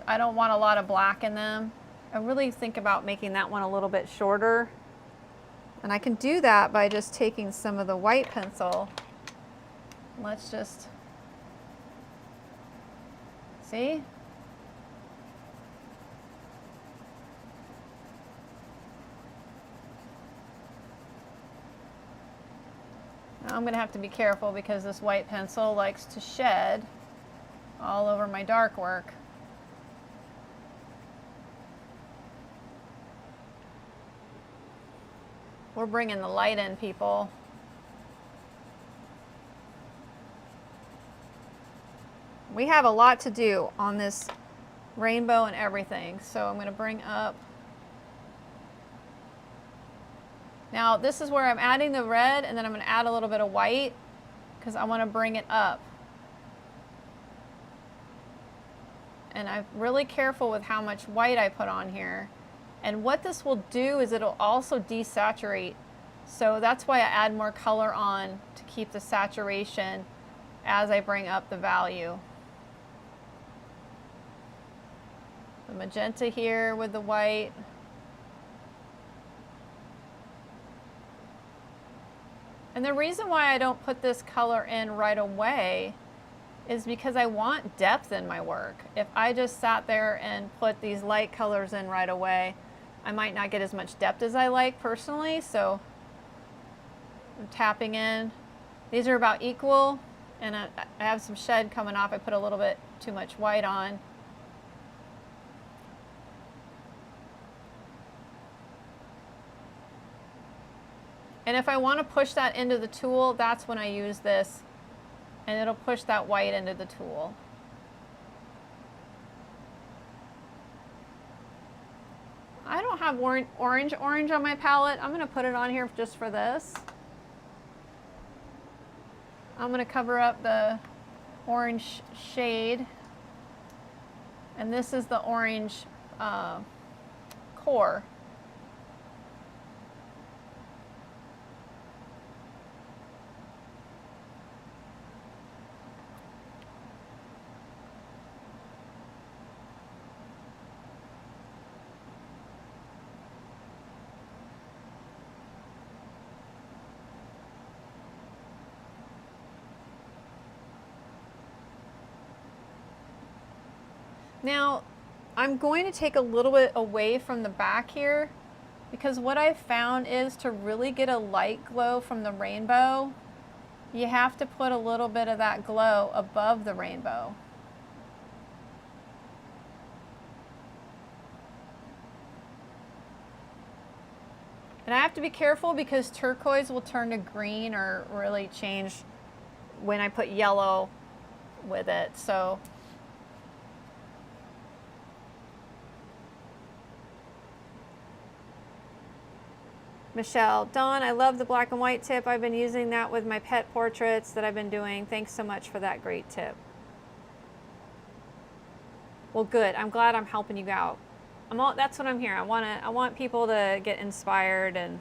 I don't want a lot of black in them. I really think about making that one a little bit shorter. And I can do that by just taking some of the white pencil. Let's just, see? Now I'm going to have to be careful because this white pencil likes to shed all over my dark work. We're bringing the light in, people. We have a lot to do on this rainbow and everything, so I'm going to bring up. Now this is where I'm adding the red, and then I'm going to add a little bit of white because I want to bring it up. and I'm really careful with how much white I put on here. And what this will do is it'll also desaturate. So that's why I add more color on to keep the saturation as I bring up the value. The magenta here with the white. And the reason why I don't put this color in right away is because I want depth in my work. If I just sat there and put these light colors in right away, I might not get as much depth as I like personally, so I'm tapping in. These are about equal, and I have some shed coming off. I put a little bit too much white on. And if I want to push that into the tool, that's when I use this, and it'll push that white into the tool. I don't have orange on my palette. I'm going to put it on here just for this. I'm going to cover up the orange shade, and this is the orange core. Now, I'm going to take a little bit away from the back here, because what I've found is to really get a light glow from the rainbow, you have to put a little bit of that glow above the rainbow. And I have to be careful because turquoise will turn to green or really change when I put yellow with it. So Michelle, Dawn, I love the black and white tip. I've been using that with my pet portraits that I've been doing. Thanks so much for that great tip. Well, good. I'm glad I'm helping you out. That's what I'm here. I want people to get inspired, and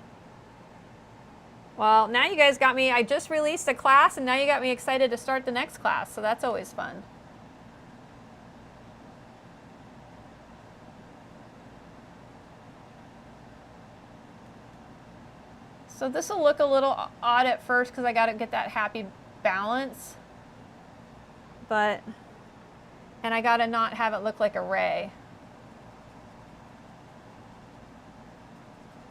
well, now you guys got me. I just released a class, and now you got me excited to start the next class. So that's always fun. So this will look a little odd at first because I got to get that happy balance, and I got to not have it look like a ray,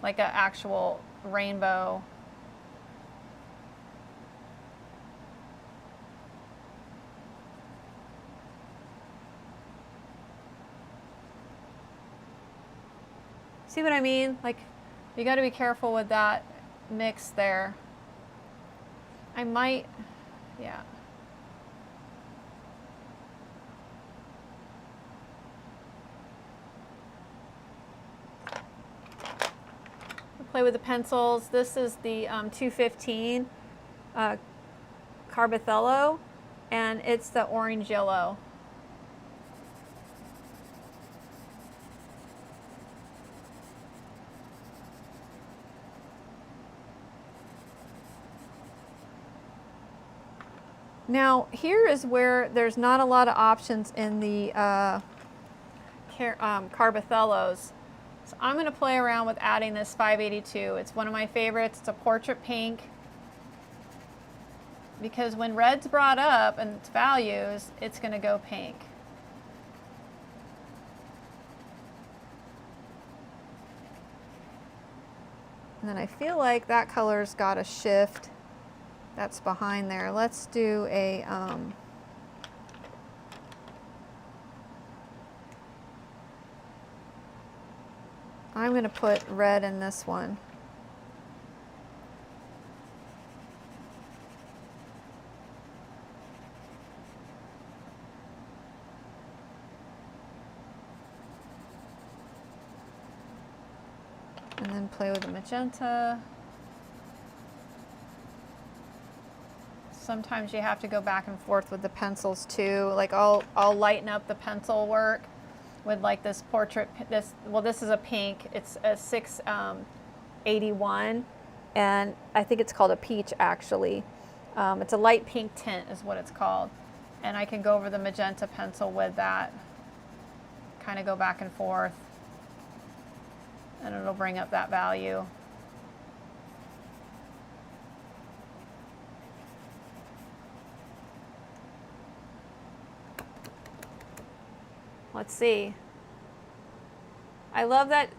like an actual rainbow. See what I mean? Like, you got to be careful with that mix there. I might, yeah. Play with the pencils. This is the 215 CarbOthello, and it's the orange yellow. Now, here is where there's not a lot of options in the CarbOthellos. So I'm going to play around with adding this 582. It's one of my favorites. It's a portrait pink, because when red's brought up and its values, it's going to go pink. And then I feel like that color's got to shift. That's behind there. Let's do a I'm going to put red in this one. And then play with the magenta. sometimes you have to go back and forth with the pencils too. Like I'll lighten up the pencil work with like this portrait, this is a pink, it's a 681, and I think it's called a peach actually. It's a light pink tint is what it's called. And I can go over the magenta pencil with that, kind of go back and forth, and it'll bring up that value. Let's see. I love that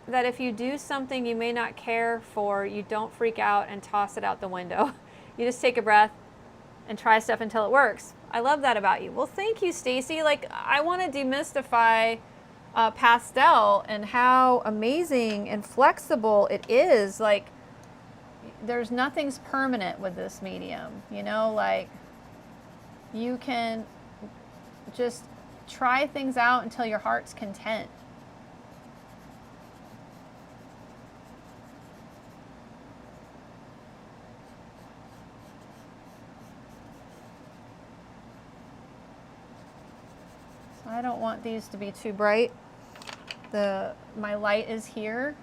if you do something you may not care for, you don't freak out and toss it out the window. You just take a breath and try stuff until it works. I love that about you. Well, thank you, Stacy. Like, I want to demystify pastel and how amazing and flexible it is. Like, there's nothing's permanent with this medium, you know, like you can just try things out until your heart's content. So I don't want these to be too bright. My light is here.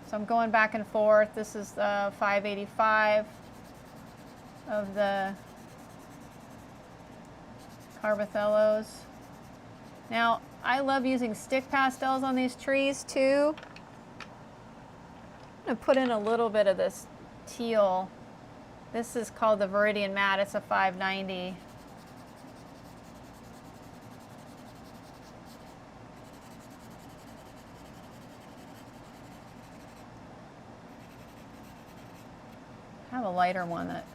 So I'm going back and forth. This is the 585 of the CarbOthellos. Now, I love using stick pastels on these trees too. I'm gonna put in a little bit of this teal. This is called the Viridian Matte. It's a 590. I have a lighter one that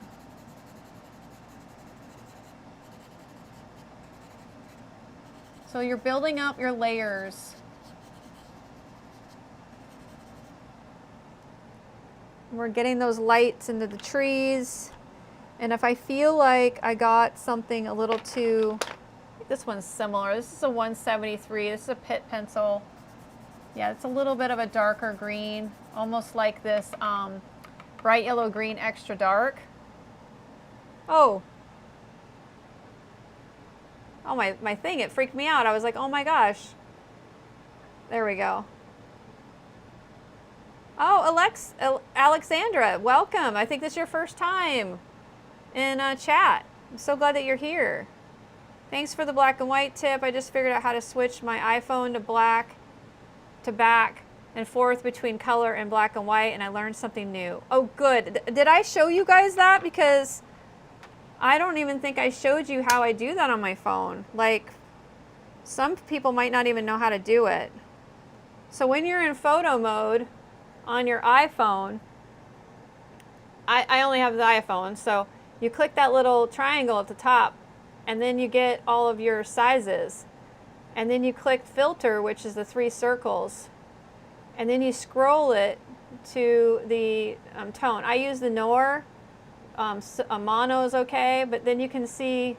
so you're building up your layers. We're getting those lights into the trees. And if I feel like I got something a little too, this one's similar. This is a 173. This is a Pitt pencil. Yeah, it's a little bit of a darker green, almost like this bright yellow green extra dark. Oh, my thing, it freaked me out. I was like, oh my gosh. There we go. Oh, Alexandra, welcome. I think this is your first time in chat. I'm so glad that you're here. Thanks for the black and white tip. I just figured out how to switch my iPhone to black to back and forth between color and black and white, and I learned something new. Oh, good. Did I show you guys that? Because I don't even think I showed you how I do that on my phone. Like, some people might not even know how to do it. So when you're in photo mode on your iPhone, I only have the iPhone, so you click that little triangle at the top, and then you get all of your sizes. And then you click filter, which is the 3 circles, and then you scroll it to the tone. I use the Noir. A mono is okay, but then you can see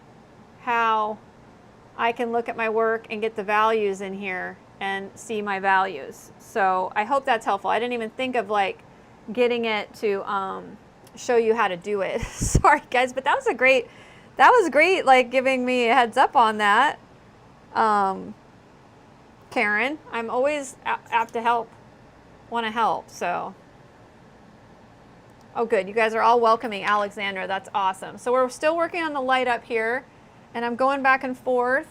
how I can look at my work and get the values in here and see my values. So I hope that's helpful. I didn't even think of like getting it to show you how to do it. Sorry guys, but that was great, like giving me a heads up on that. Karen, I'm always apt to help, want to help, so. Oh good, you guys are all welcoming Alexandra, that's awesome. So we're still working on the light up here, and I'm going back and forth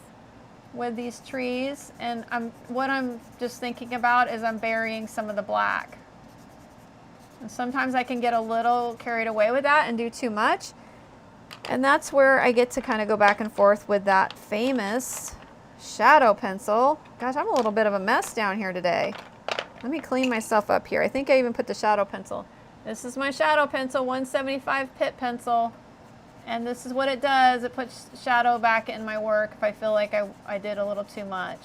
with these trees, and what I'm just thinking about is I'm burying some of the black. And sometimes I can get a little carried away with that and do too much, and that's where I get to kind of go back and forth with that famous shadow pencil. Gosh, I'm a little bit of a mess down here today. Let me clean myself up here. I think I even put the shadow pencil. This is my shadow pencil, 175 Pitt pencil, and this is what it does. It puts shadow back in my work if I feel like I did a little too much.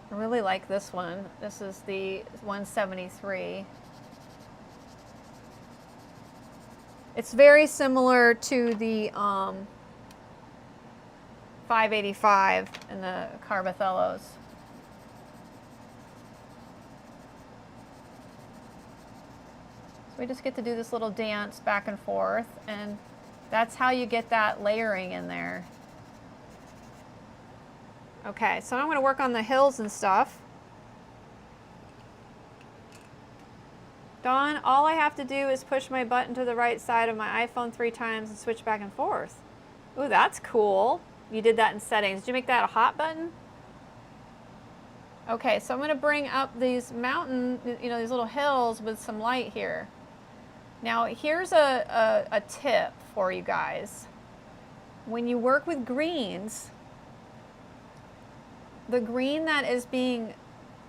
I really like this one. This is the 173. It's very similar to the 585 and the CarbOthellos. So we just get to do this little dance back and forth, and that's how you get that layering in there. Okay, so I'm going to work on the hills and stuff. Dawn, all I have to do is push my button to the right side of my iPhone 3 times and switch back and forth. Ooh, that's cool. You did that in settings. Did you make that a hot button? Okay, so I'm going to bring up these mountain, you know, these little hills with some light here. Now, here's a tip for you guys. When you work with greens, the green that is being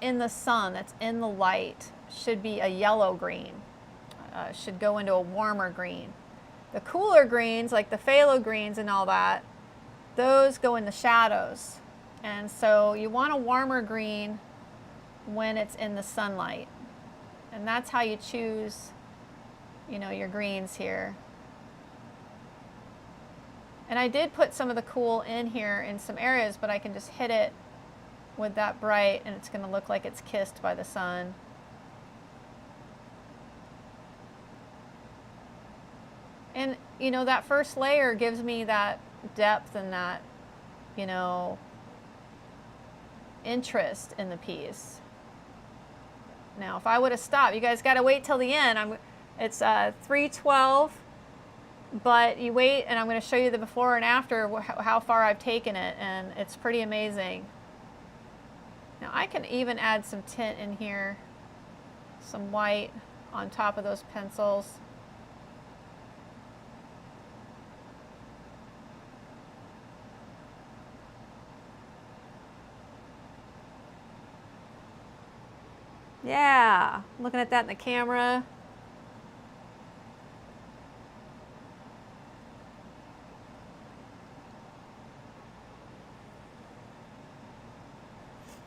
in the sun, that's in the light, should be a yellow green. Should go into a warmer green. The cooler greens, like the phthalo greens and all that, those go in the shadows. And so you want a warmer green when it's in the sunlight. And that's how you choose, you know, your greens here. And I did put some of the cool in here in some areas, but I can just hit it with that bright and it's going to look like it's kissed by the sun. And, you know, that first layer gives me that depth and that, you know, interest in the piece. Now, if I would have stopped, you guys got to wait till the end. It's 3:12, but you wait, and I'm going to show you the before and after, how far I've taken it, and it's pretty amazing. Now, I can even add some tint in here, some white on top of those pencils. Yeah, looking at that in the camera.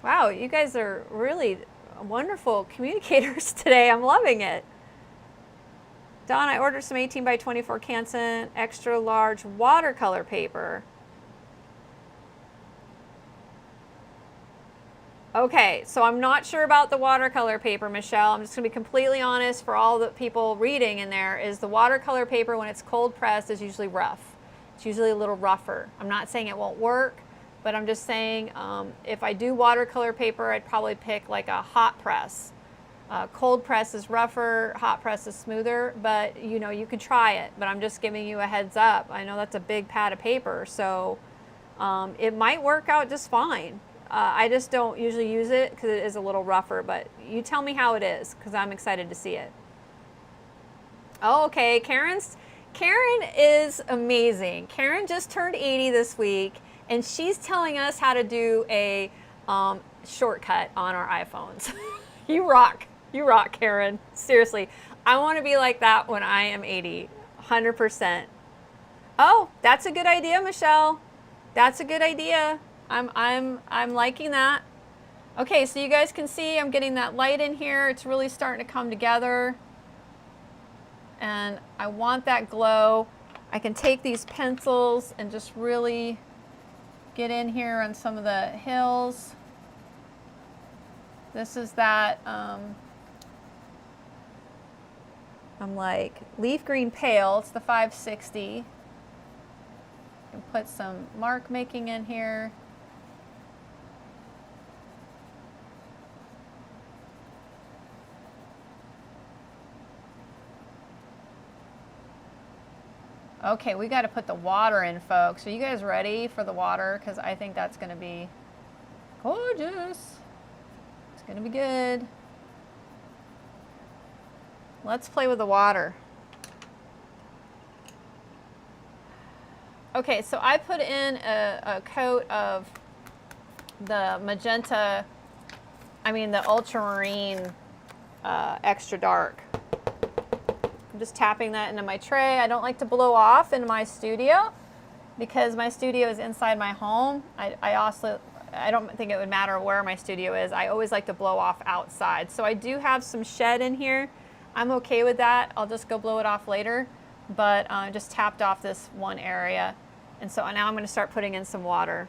Wow, you guys are really wonderful communicators today. I'm loving it. Dawn, I ordered some 18 by 24 Canson extra large watercolor paper. Okay, so I'm not sure about the watercolor paper, Michelle. I'm just going to be completely honest for all the people reading in there, is the watercolor paper, when it's cold pressed, is usually rough. It's usually a little rougher. I'm not saying it won't work, but I'm just saying if I do watercolor paper, I'd probably pick like a hot press. Cold press is rougher, hot press is smoother, but you know, you can try it, but I'm just giving you a heads up. I know that's a big pad of paper, so it might work out just fine. I just don't usually use it because it is a little rougher, but you tell me how it is because I'm excited to see it. Oh, okay, Karen is amazing. Karen just turned 80 this week, and she's telling us how to do a shortcut on our iPhones. You rock, Karen. Seriously, I want to be like that when I am 80, 100%. Oh, that's a good idea, Michelle. That's a good idea. I'm liking that. Okay, so you guys can see I'm getting that light in here. It's really starting to come together. And I want that glow. I can take these pencils and just really get in here on some of the hills. This is that, I'm like leaf green pale. It's the 560. I can put some mark making in here. Okay, we got to put the water in, folks. Are you guys ready for the water? Because I think that's going to be gorgeous. It's going to be good. Let's play with the water. Okay, so I put in a coat of the Magenta, the Ultramarine extra dark. I'm just tapping that into my tray. I don't like to blow off in my studio because my studio is inside my home. I don't think it would matter where my studio is. I always like to blow off outside. So I do have some shed in here. I'm okay with that. I'll just go blow it off later. but just tapped off this one area. And so now I'm going to start putting in some water.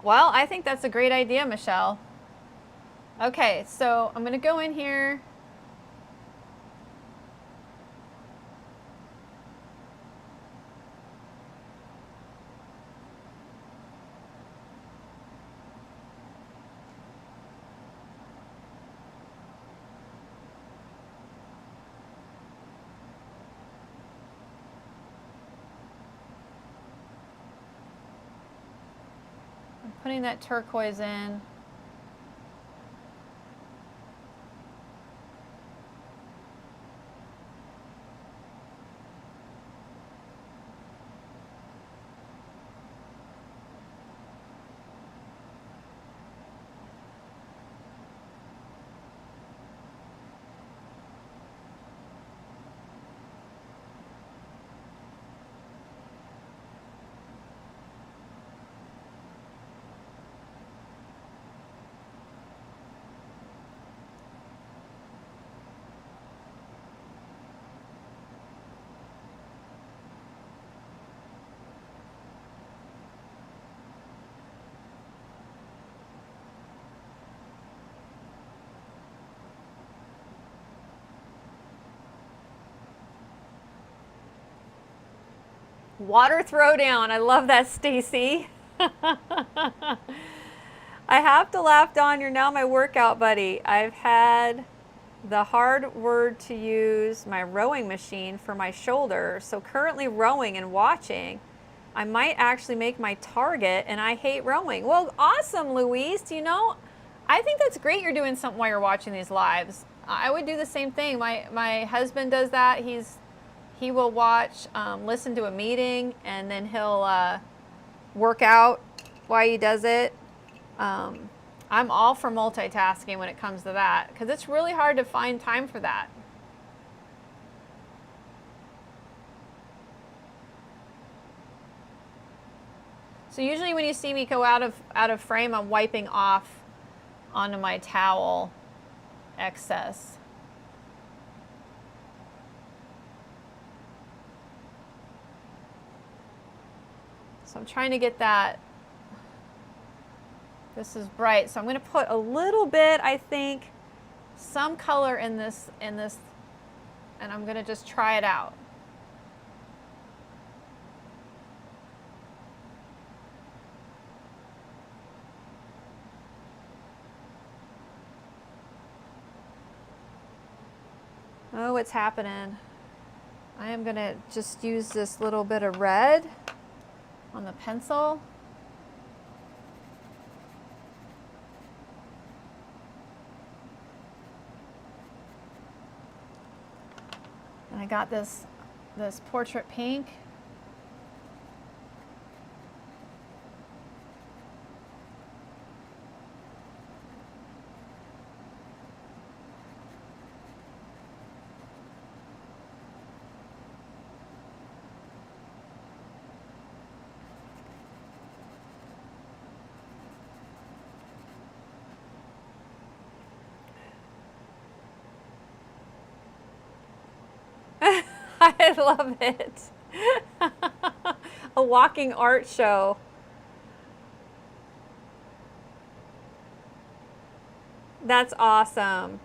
Well, I think that's a great idea, Michelle. Okay, so I'm going to go in here. Putting that turquoise in. Water throwdown. I love that, Stacy. I have to laugh, Dawn. You're now my workout buddy. I've had the hard word to use my rowing machine for my shoulder. So currently rowing and watching. I might actually make my target, and I hate rowing. Well, awesome, Louise. You know, I think that's great you're doing something while you're watching these lives. I would do the same thing. My husband does that. He will watch, listen to a meeting, and then he'll work out while he does it. I'm all for multitasking when it comes to that, because it's really hard to find time for that. So usually when you see me go out of frame, I'm wiping off onto my towel excess. So I'm trying to get that. This is bright, so I'm going to put a little bit, I think, some color in this, and I'm going to just try it out. Oh, what's happening? I am going to just use this little bit of red on the pencil. And I got this portrait pink. I love it. A walking art show. That's awesome.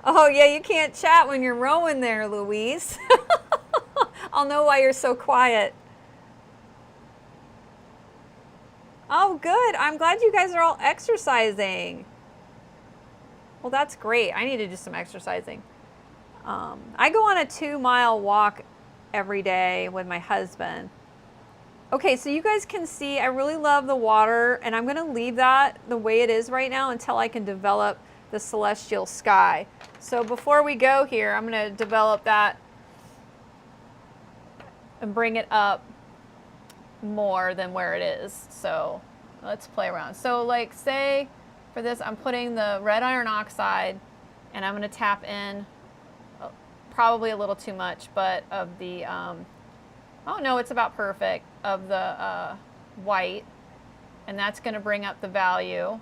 Oh yeah, you can't chat when you're rowing there, Louise. I'll know why you're so quiet. Oh good, I'm glad you guys are all exercising. Well, that's great. I need to do some exercising. I go on a 2-mile walk every day with my husband. Okay, so you guys can see I really love the water, and I'm going to leave that the way it is right now until I can develop the celestial sky. So before we go here, I'm going to develop that and bring it up more than where it is. So let's play around. So like say for this, I'm putting the red iron oxide, and I'm going to tap in probably a little too much, but of the, oh no, it's about perfect, of the white, and that's going to bring up the value.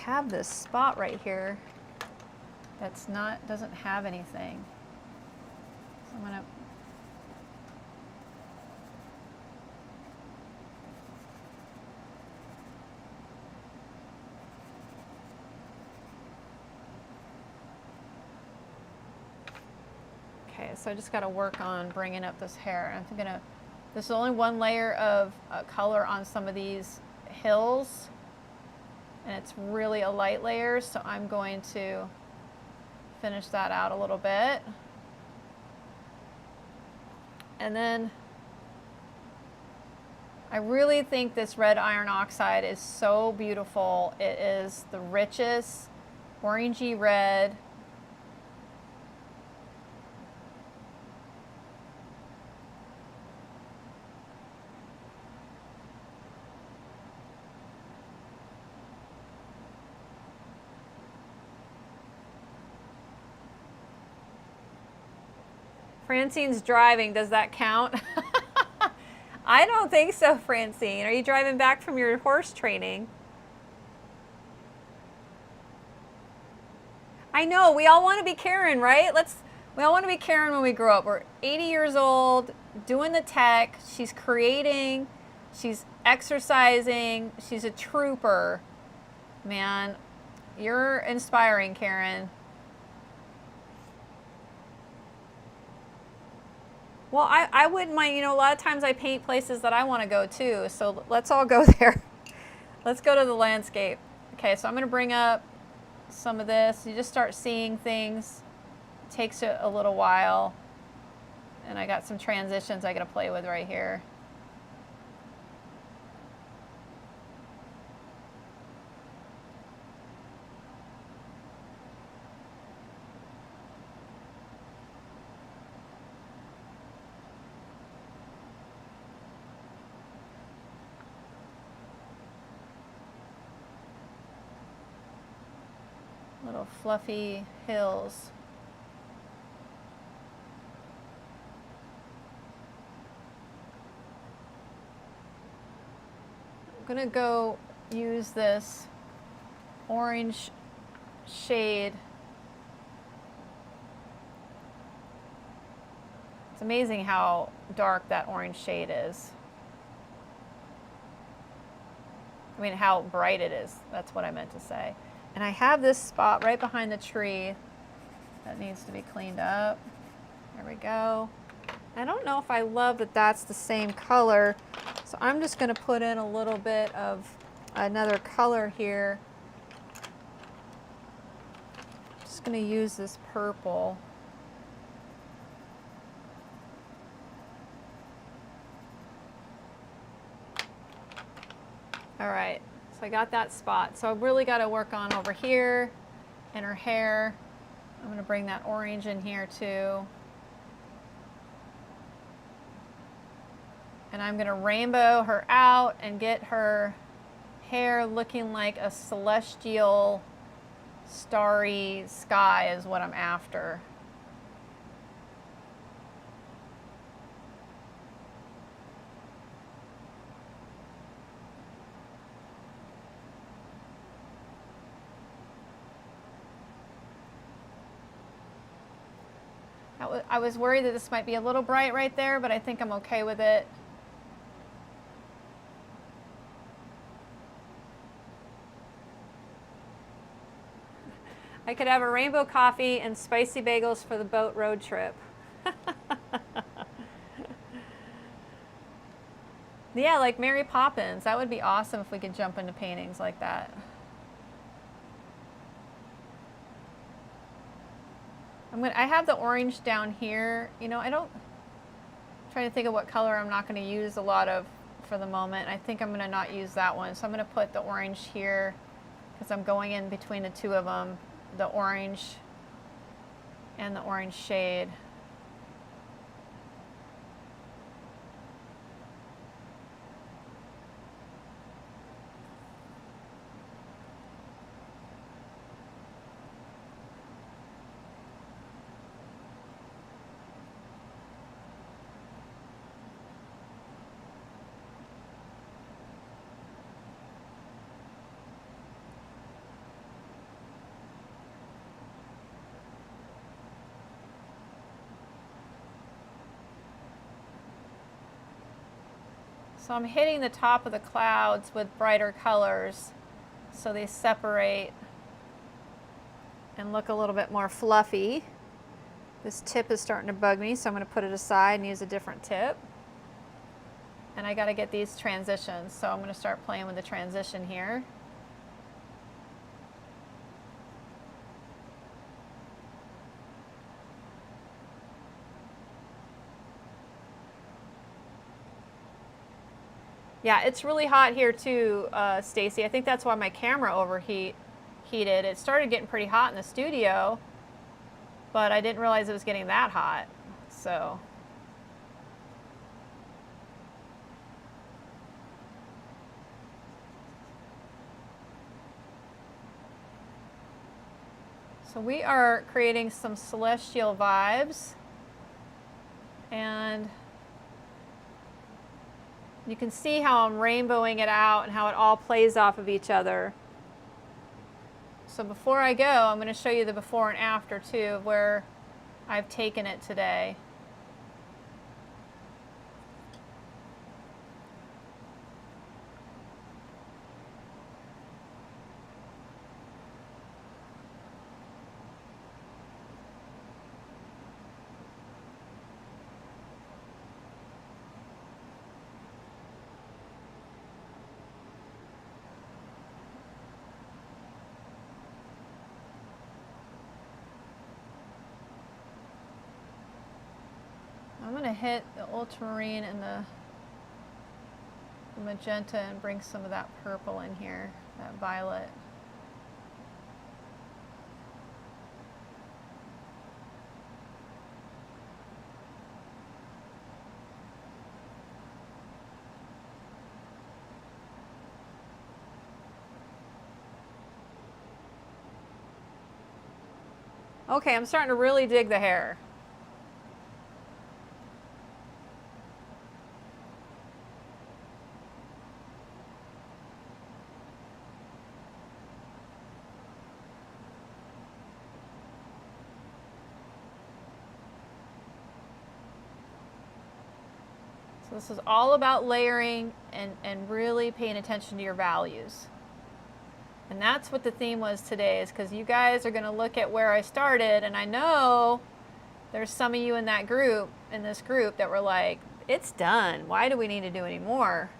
have this spot right here that's not, doesn't have anything. So I'm gonna, okay, so I just got to work on bringing up this hair. I'm gonna, this is only one layer of color on some of these hills, and it's really a light layer, so I'm going to finish that out a little bit. And then I really think this red iron oxide is so beautiful. It is the richest orangey red. Francine's driving, does that count? I don't think so, Francine. Are you driving back from your horse training? I know, we all want to be Karen, right? We all want to be Karen when we grow up. We're 80 years old, doing the tech, she's creating, she's exercising, she's a trooper. Man, you're inspiring, Karen. Well, I wouldn't mind, you know, a lot of times I paint places that I want to go too, so let's all go there. Let's go to the landscape. Okay, so I'm going to bring up some of this. You just start seeing things. It takes a little while. And I got some transitions I got to play with right here. Little fluffy hills. I'm gonna go use this orange shade. It's amazing how dark that orange shade is. I mean, how bright it is. That's what I meant to say. And I have this spot right behind the tree that needs to be cleaned up. There we go. I don't know if I love that that's the same color, so I'm just going to put in a little bit of another color here. Just going to use this purple. All right. So I got that spot. So I've really got to work on over here in her hair. I'm going to bring that orange in here too. And I'm going to rainbow her out and get her hair looking like a celestial, starry sky is what I'm after. I was worried that this might be a little bright right there, but I think I'm okay with it. I could have a rainbow coffee and spicy bagels for the boat road trip. Yeah, like Mary Poppins. That would be awesome if we could jump into paintings like that. I have the orange down here. You know, I'm trying to think of what color I'm not going to use a lot of for the moment. I think I'm going to not use that one. So I'm going to put the orange here because I'm going in between the two of them, the orange and the orange shade. So I'm hitting the top of the clouds with brighter colors so they separate and look a little bit more fluffy. This tip is starting to bug me, so I'm going to put it aside and use a different tip. And I got to get these transitions, so I'm going to start playing with the transition here. Yeah, it's really hot here too, Stacy. I think that's why my camera overheated. It started getting pretty hot in the studio, but I didn't realize it was getting that hot. So we are creating some celestial vibes, and you can see how I'm rainbowing it out and how it all plays off of each other. So before I go, I'm going to show you the before and after too of where I've taken it today. I'm going to hit the ultramarine and the magenta and bring some of that purple in here, that violet. Okay, I'm starting to really dig the hair. So this is all about layering and really paying attention to your values. And that's what the theme was today, is because you guys are going to look at where I started, and I know there's some of you in that group, in this group, that were like, it's done. Why do we need to do any more?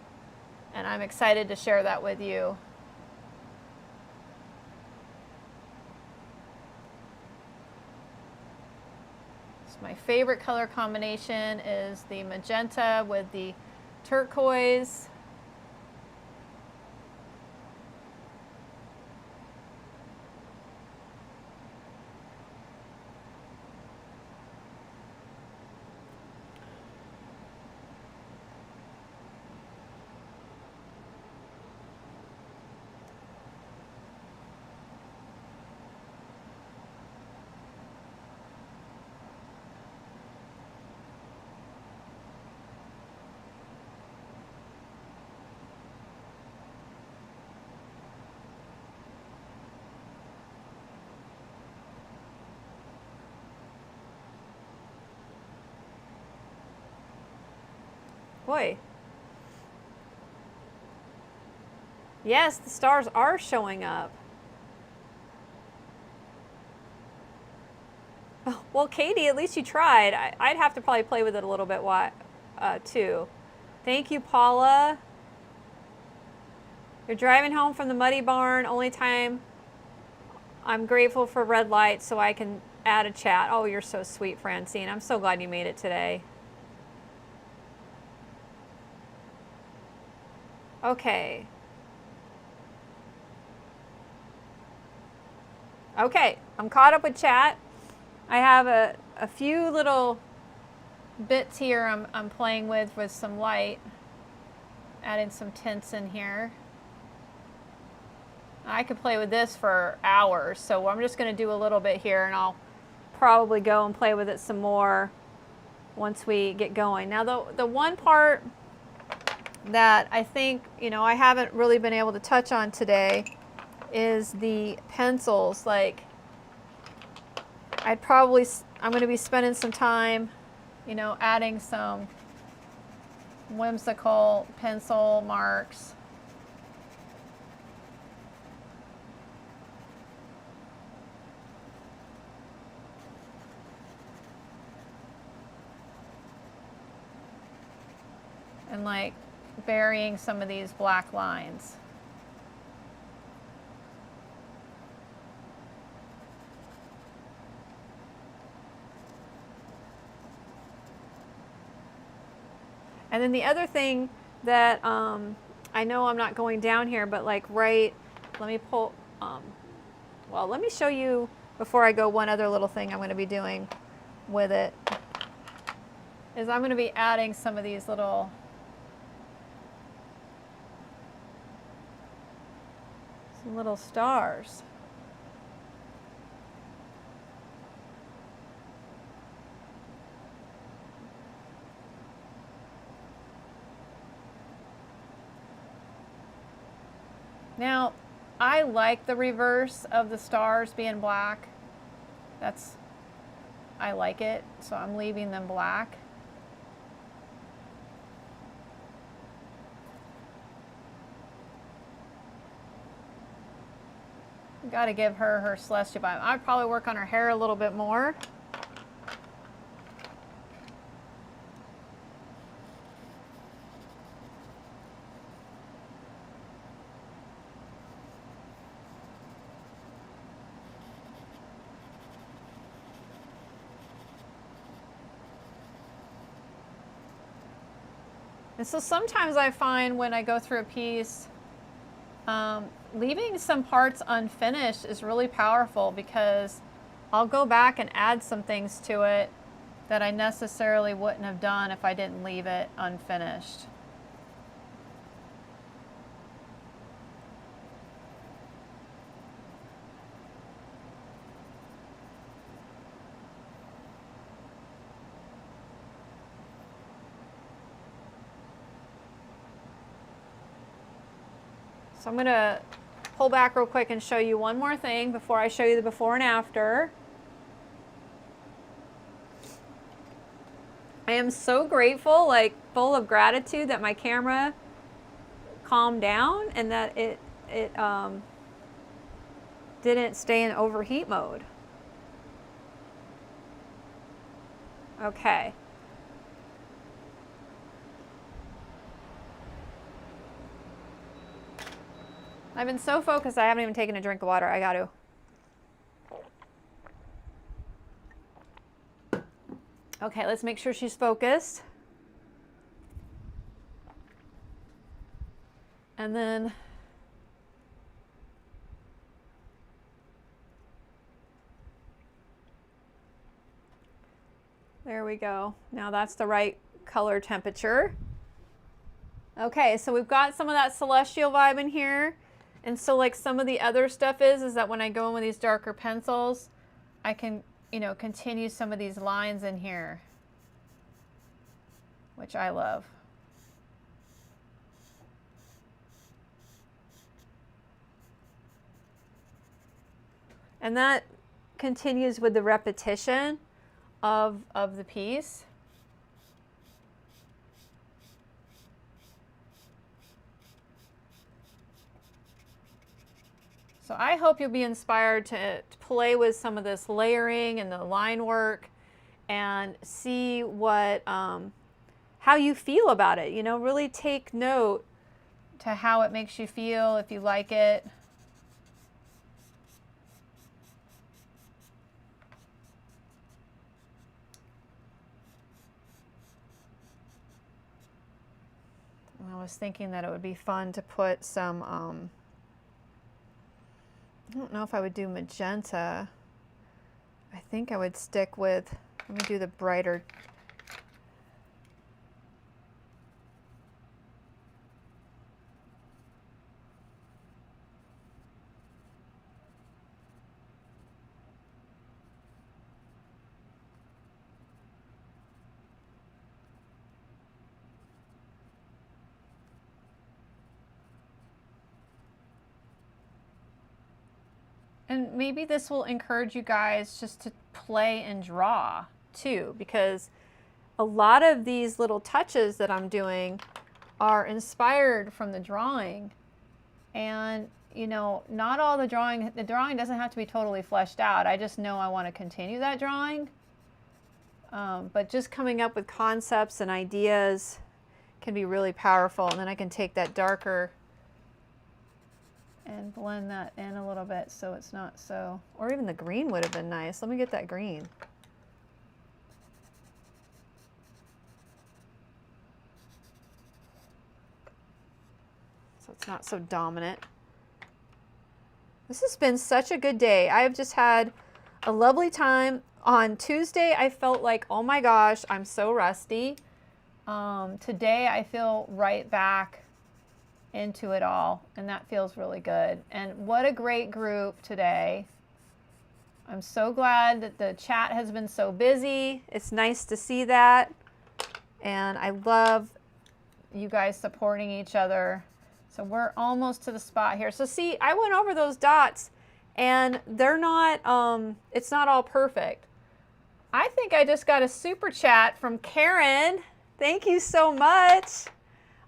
And I'm excited to share that with you. So my favorite color combination is the magenta with the turquoise. Boy. Yes, the stars are showing up. Oh, well, Katie, at least you tried. I'd have to probably play with it a little bit too. Thank you, Paula. You're driving home from the muddy barn. Only time I'm grateful for red light so I can add a chat. Oh, you're so sweet, Francine. I'm so glad you made it today. Okay. Okay, I'm caught up with chat. I have a few little bits here I'm playing with some light. Adding some tints in here. I could play with this for hours, so I'm just going to do a little bit here, and I'll probably go and play with it some more once we get going. Now, the one part that I think, I haven't really been able to touch on today is the pencils. Like, I'm going to be spending some time, adding some whimsical pencil marks. And like burying some of these black lines. And then the other thing that I know I'm not going down here, but like let me pull, well, let me show you before I go one other little thing I'm going to be doing with it. Is I'm going to be adding some of these little stars. Now, I like the reverse of the stars being black. I like it, so I'm leaving them black. Got to give her celestial vibe. I'd probably work on her hair a little bit more. And so sometimes I find when I go through a piece, leaving some parts unfinished is really powerful, because I'll go back and add some things to it that I necessarily wouldn't have done if I didn't leave it unfinished. So I'm going to pull back real quick and show you one more thing before I show you the before and after. I am so grateful, like full of gratitude, that my camera calmed down and that it didn't stay in overheat mode. Okay. I've been so focused I haven't even taken a drink of water. I got to. Okay, let's make sure she's focused. And then there we go. Now that's the right color temperature. Okay, so we've got some of that celestial vibe in here. And so like some of the other stuff is that when I go in with these darker pencils, I can, you know, continue some of these lines in here, which I love. And that continues with the repetition of the piece. So I hope you'll be inspired to play with some of this layering and the line work and see what, how you feel about it. You know, really take note to how it makes you feel, if you like it. I was thinking that it would be fun to put some, I don't know if I would do magenta. I think I would stick with, let me do the brighter. And maybe this will encourage you guys just to play and draw too, because a lot of these little touches that I'm doing are inspired from the drawing. And, you know, not all the drawing doesn't have to be totally fleshed out. I just know I want to continue that drawing. But just coming up with concepts and ideas can be really powerful. And then I can take that darker and blend that in a little bit so it's not so, or even the green would have been nice. Let me get that green. So it's not so dominant. This has been such a good day. I have just had a lovely time. On Tuesday, I felt like, oh my gosh, I'm so rusty. Today, I feel right back into it all, and that feels really good. And what a great group today. I'm so glad that the chat has been so busy. It's nice to see that. And I love you guys supporting each other. So we're almost to the spot here. So see, I went over those dots and they're not, it's not all perfect. I think I just got a super chat from Karen. Thank you so much.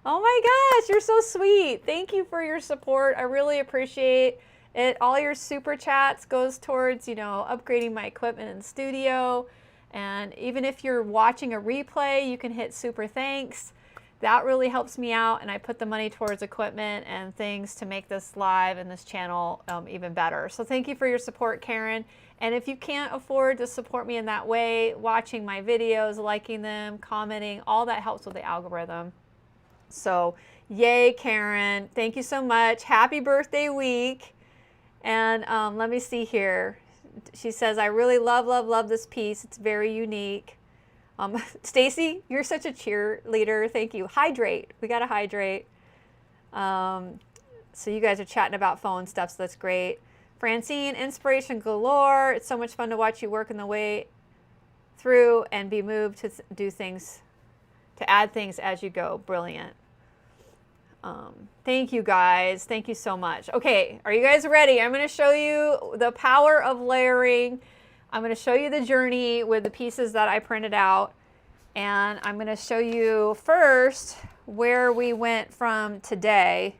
Oh my gosh, you're so sweet. Thank you for your support. I really appreciate it. All your super chats goes towards, you know, upgrading my equipment in studio. And even if you're watching a replay, you can hit super thanks. That really helps me out, and I put the money towards equipment and things to make this live and this channel even better. So thank you for your support, Karen. And if you can't afford to support me in that way, watching my videos, liking them, commenting, all that helps with the algorithm. So yay, Karen. Thank you so much. Happy birthday week. And let me see here. She says, I really love this piece. It's very unique. Stacy, you're such a cheerleader. Thank you. Hydrate. We got to hydrate. So you guys are chatting about phone stuff, so that's great. Francine, inspiration galore. It's so much fun to watch you work in the way through and be moved to do things, to add things as you go. Brilliant. Thank you guys. Thank you so much. Okay, are you guys ready? I'm going to show you the power of layering. I'm going to show you the journey with the pieces that I printed out. And I'm going to show you first where we went from today,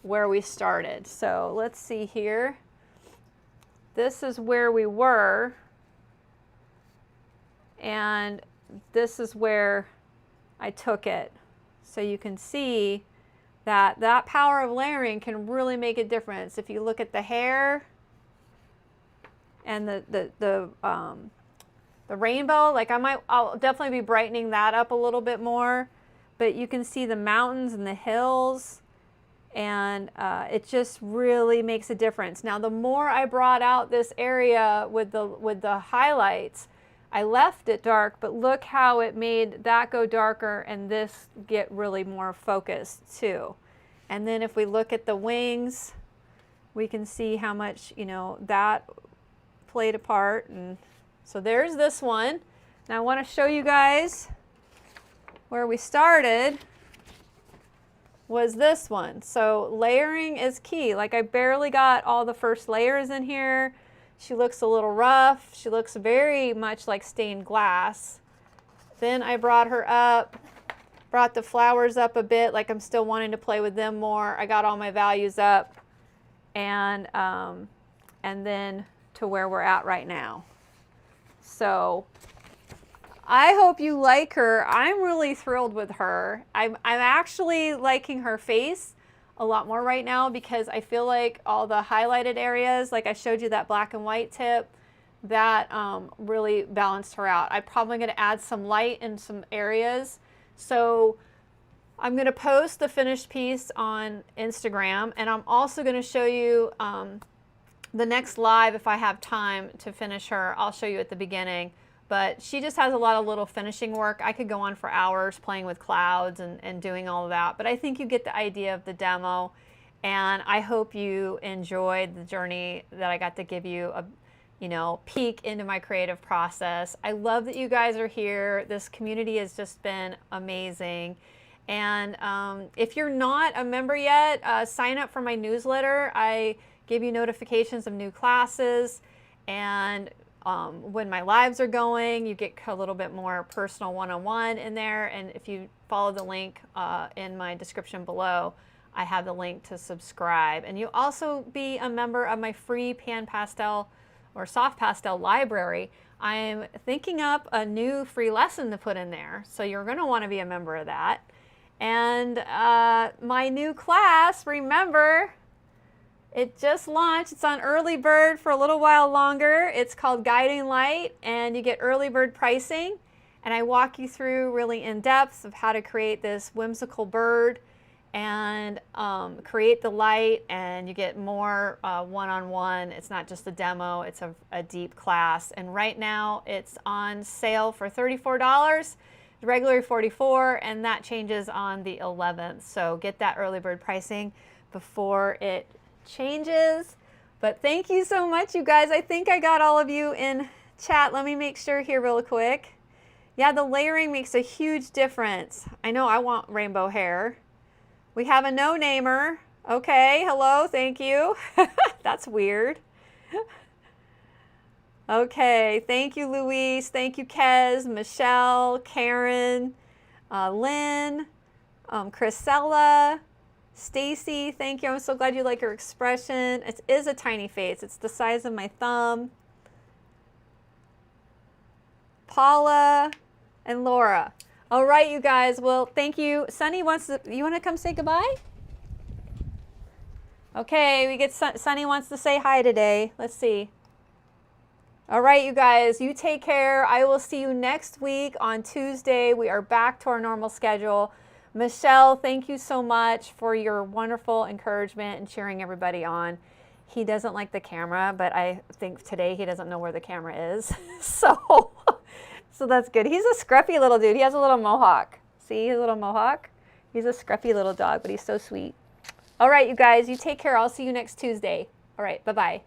where we started. So let's see here. This is where we were. And this is where I took it. So you can see that that power of layering can really make a difference. If you look at the hair and the rainbow, like I'll definitely be brightening that up a little bit more, but you can see the mountains and the hills, and it just really makes a difference. Now, the more I brought out this area with the highlights, I left it dark, but look how it made that go darker and this get really more focused too. And then if we look at the wings, we can see how much, you know, that played a part. And so there's this one. Now I want to show you guys where we started was this one. So layering is key. Like I barely got all the first layers in here. She looks a little rough. She looks very much like stained glass. Then I brought her up, brought the flowers up a bit, like I'm still wanting to play with them more. I got all my values up, and then to where we're at right now. So I hope you like her. I'm really thrilled with her. I'm actually liking her face a lot more right now because I feel like all the highlighted areas, like I showed you that black and white tip, that really balanced her out. I'm probably going to add some light in some areas. So I'm going to post the finished piece on Instagram, and I'm also going to show you the next live if I have time to finish her. I'll show you at the beginning. But she just has a lot of little finishing work. I could go on for hours playing with clouds and doing all of that. But I think you get the idea of the demo. And I hope you enjoyed the journey that I got to give you a peek into my creative process. I love that you guys are here. This community has just been amazing. And if you're not a member yet, sign up for my newsletter. I give you notifications of new classes and when my lives are going, you get a little bit more personal one-on-one in there. And if you follow the link in my description below, I have the link to subscribe. And you also be a member of my free PanPastel or Soft Pastel library. I'm thinking up a new free lesson to put in there. So you're going to want to be a member of that. And my new class, remember, it just launched. It's on early bird for a little while longer. It's called Guiding Light, and you get early bird pricing. And I walk you through really in depth of how to create this whimsical bird and create the light, and you get more one-on-one. It's not just a demo, it's a deep class. And right now it's on sale for $34, regular $44, and that changes on the 11th. So get that early bird pricing before it changes. But thank you so much, you guys. I think I got all of you in chat. Let me make sure here real quick. Yeah, the layering makes a huge difference. I know I want rainbow hair. We have a no-namer. Okay, hello, thank you. That's weird. Okay, thank you, Louise. Thank you, Kez, Michelle, Karen, Lynn, Chrisella, Stacy, thank you. I'm so glad you like her expression. It is a tiny face. It's the size of my thumb. Paula and Laura. All right, you guys. Well, thank you. Sunny wants to, you want to come say goodbye? Okay, we get Sunny wants to say hi today. Let's see. All right, you guys, you take care. I will see you next week on Tuesday. We are back to our normal schedule. Michelle, thank you so much for your wonderful encouragement and cheering everybody on. He doesn't like the camera, but I think today he doesn't know where the camera is. So that's good. He's a scruffy little dude. He has a little mohawk. See his little mohawk? He's a scruffy little dog, but he's so sweet. All right, you guys, you take care. I'll see you next Tuesday. All right, bye-bye.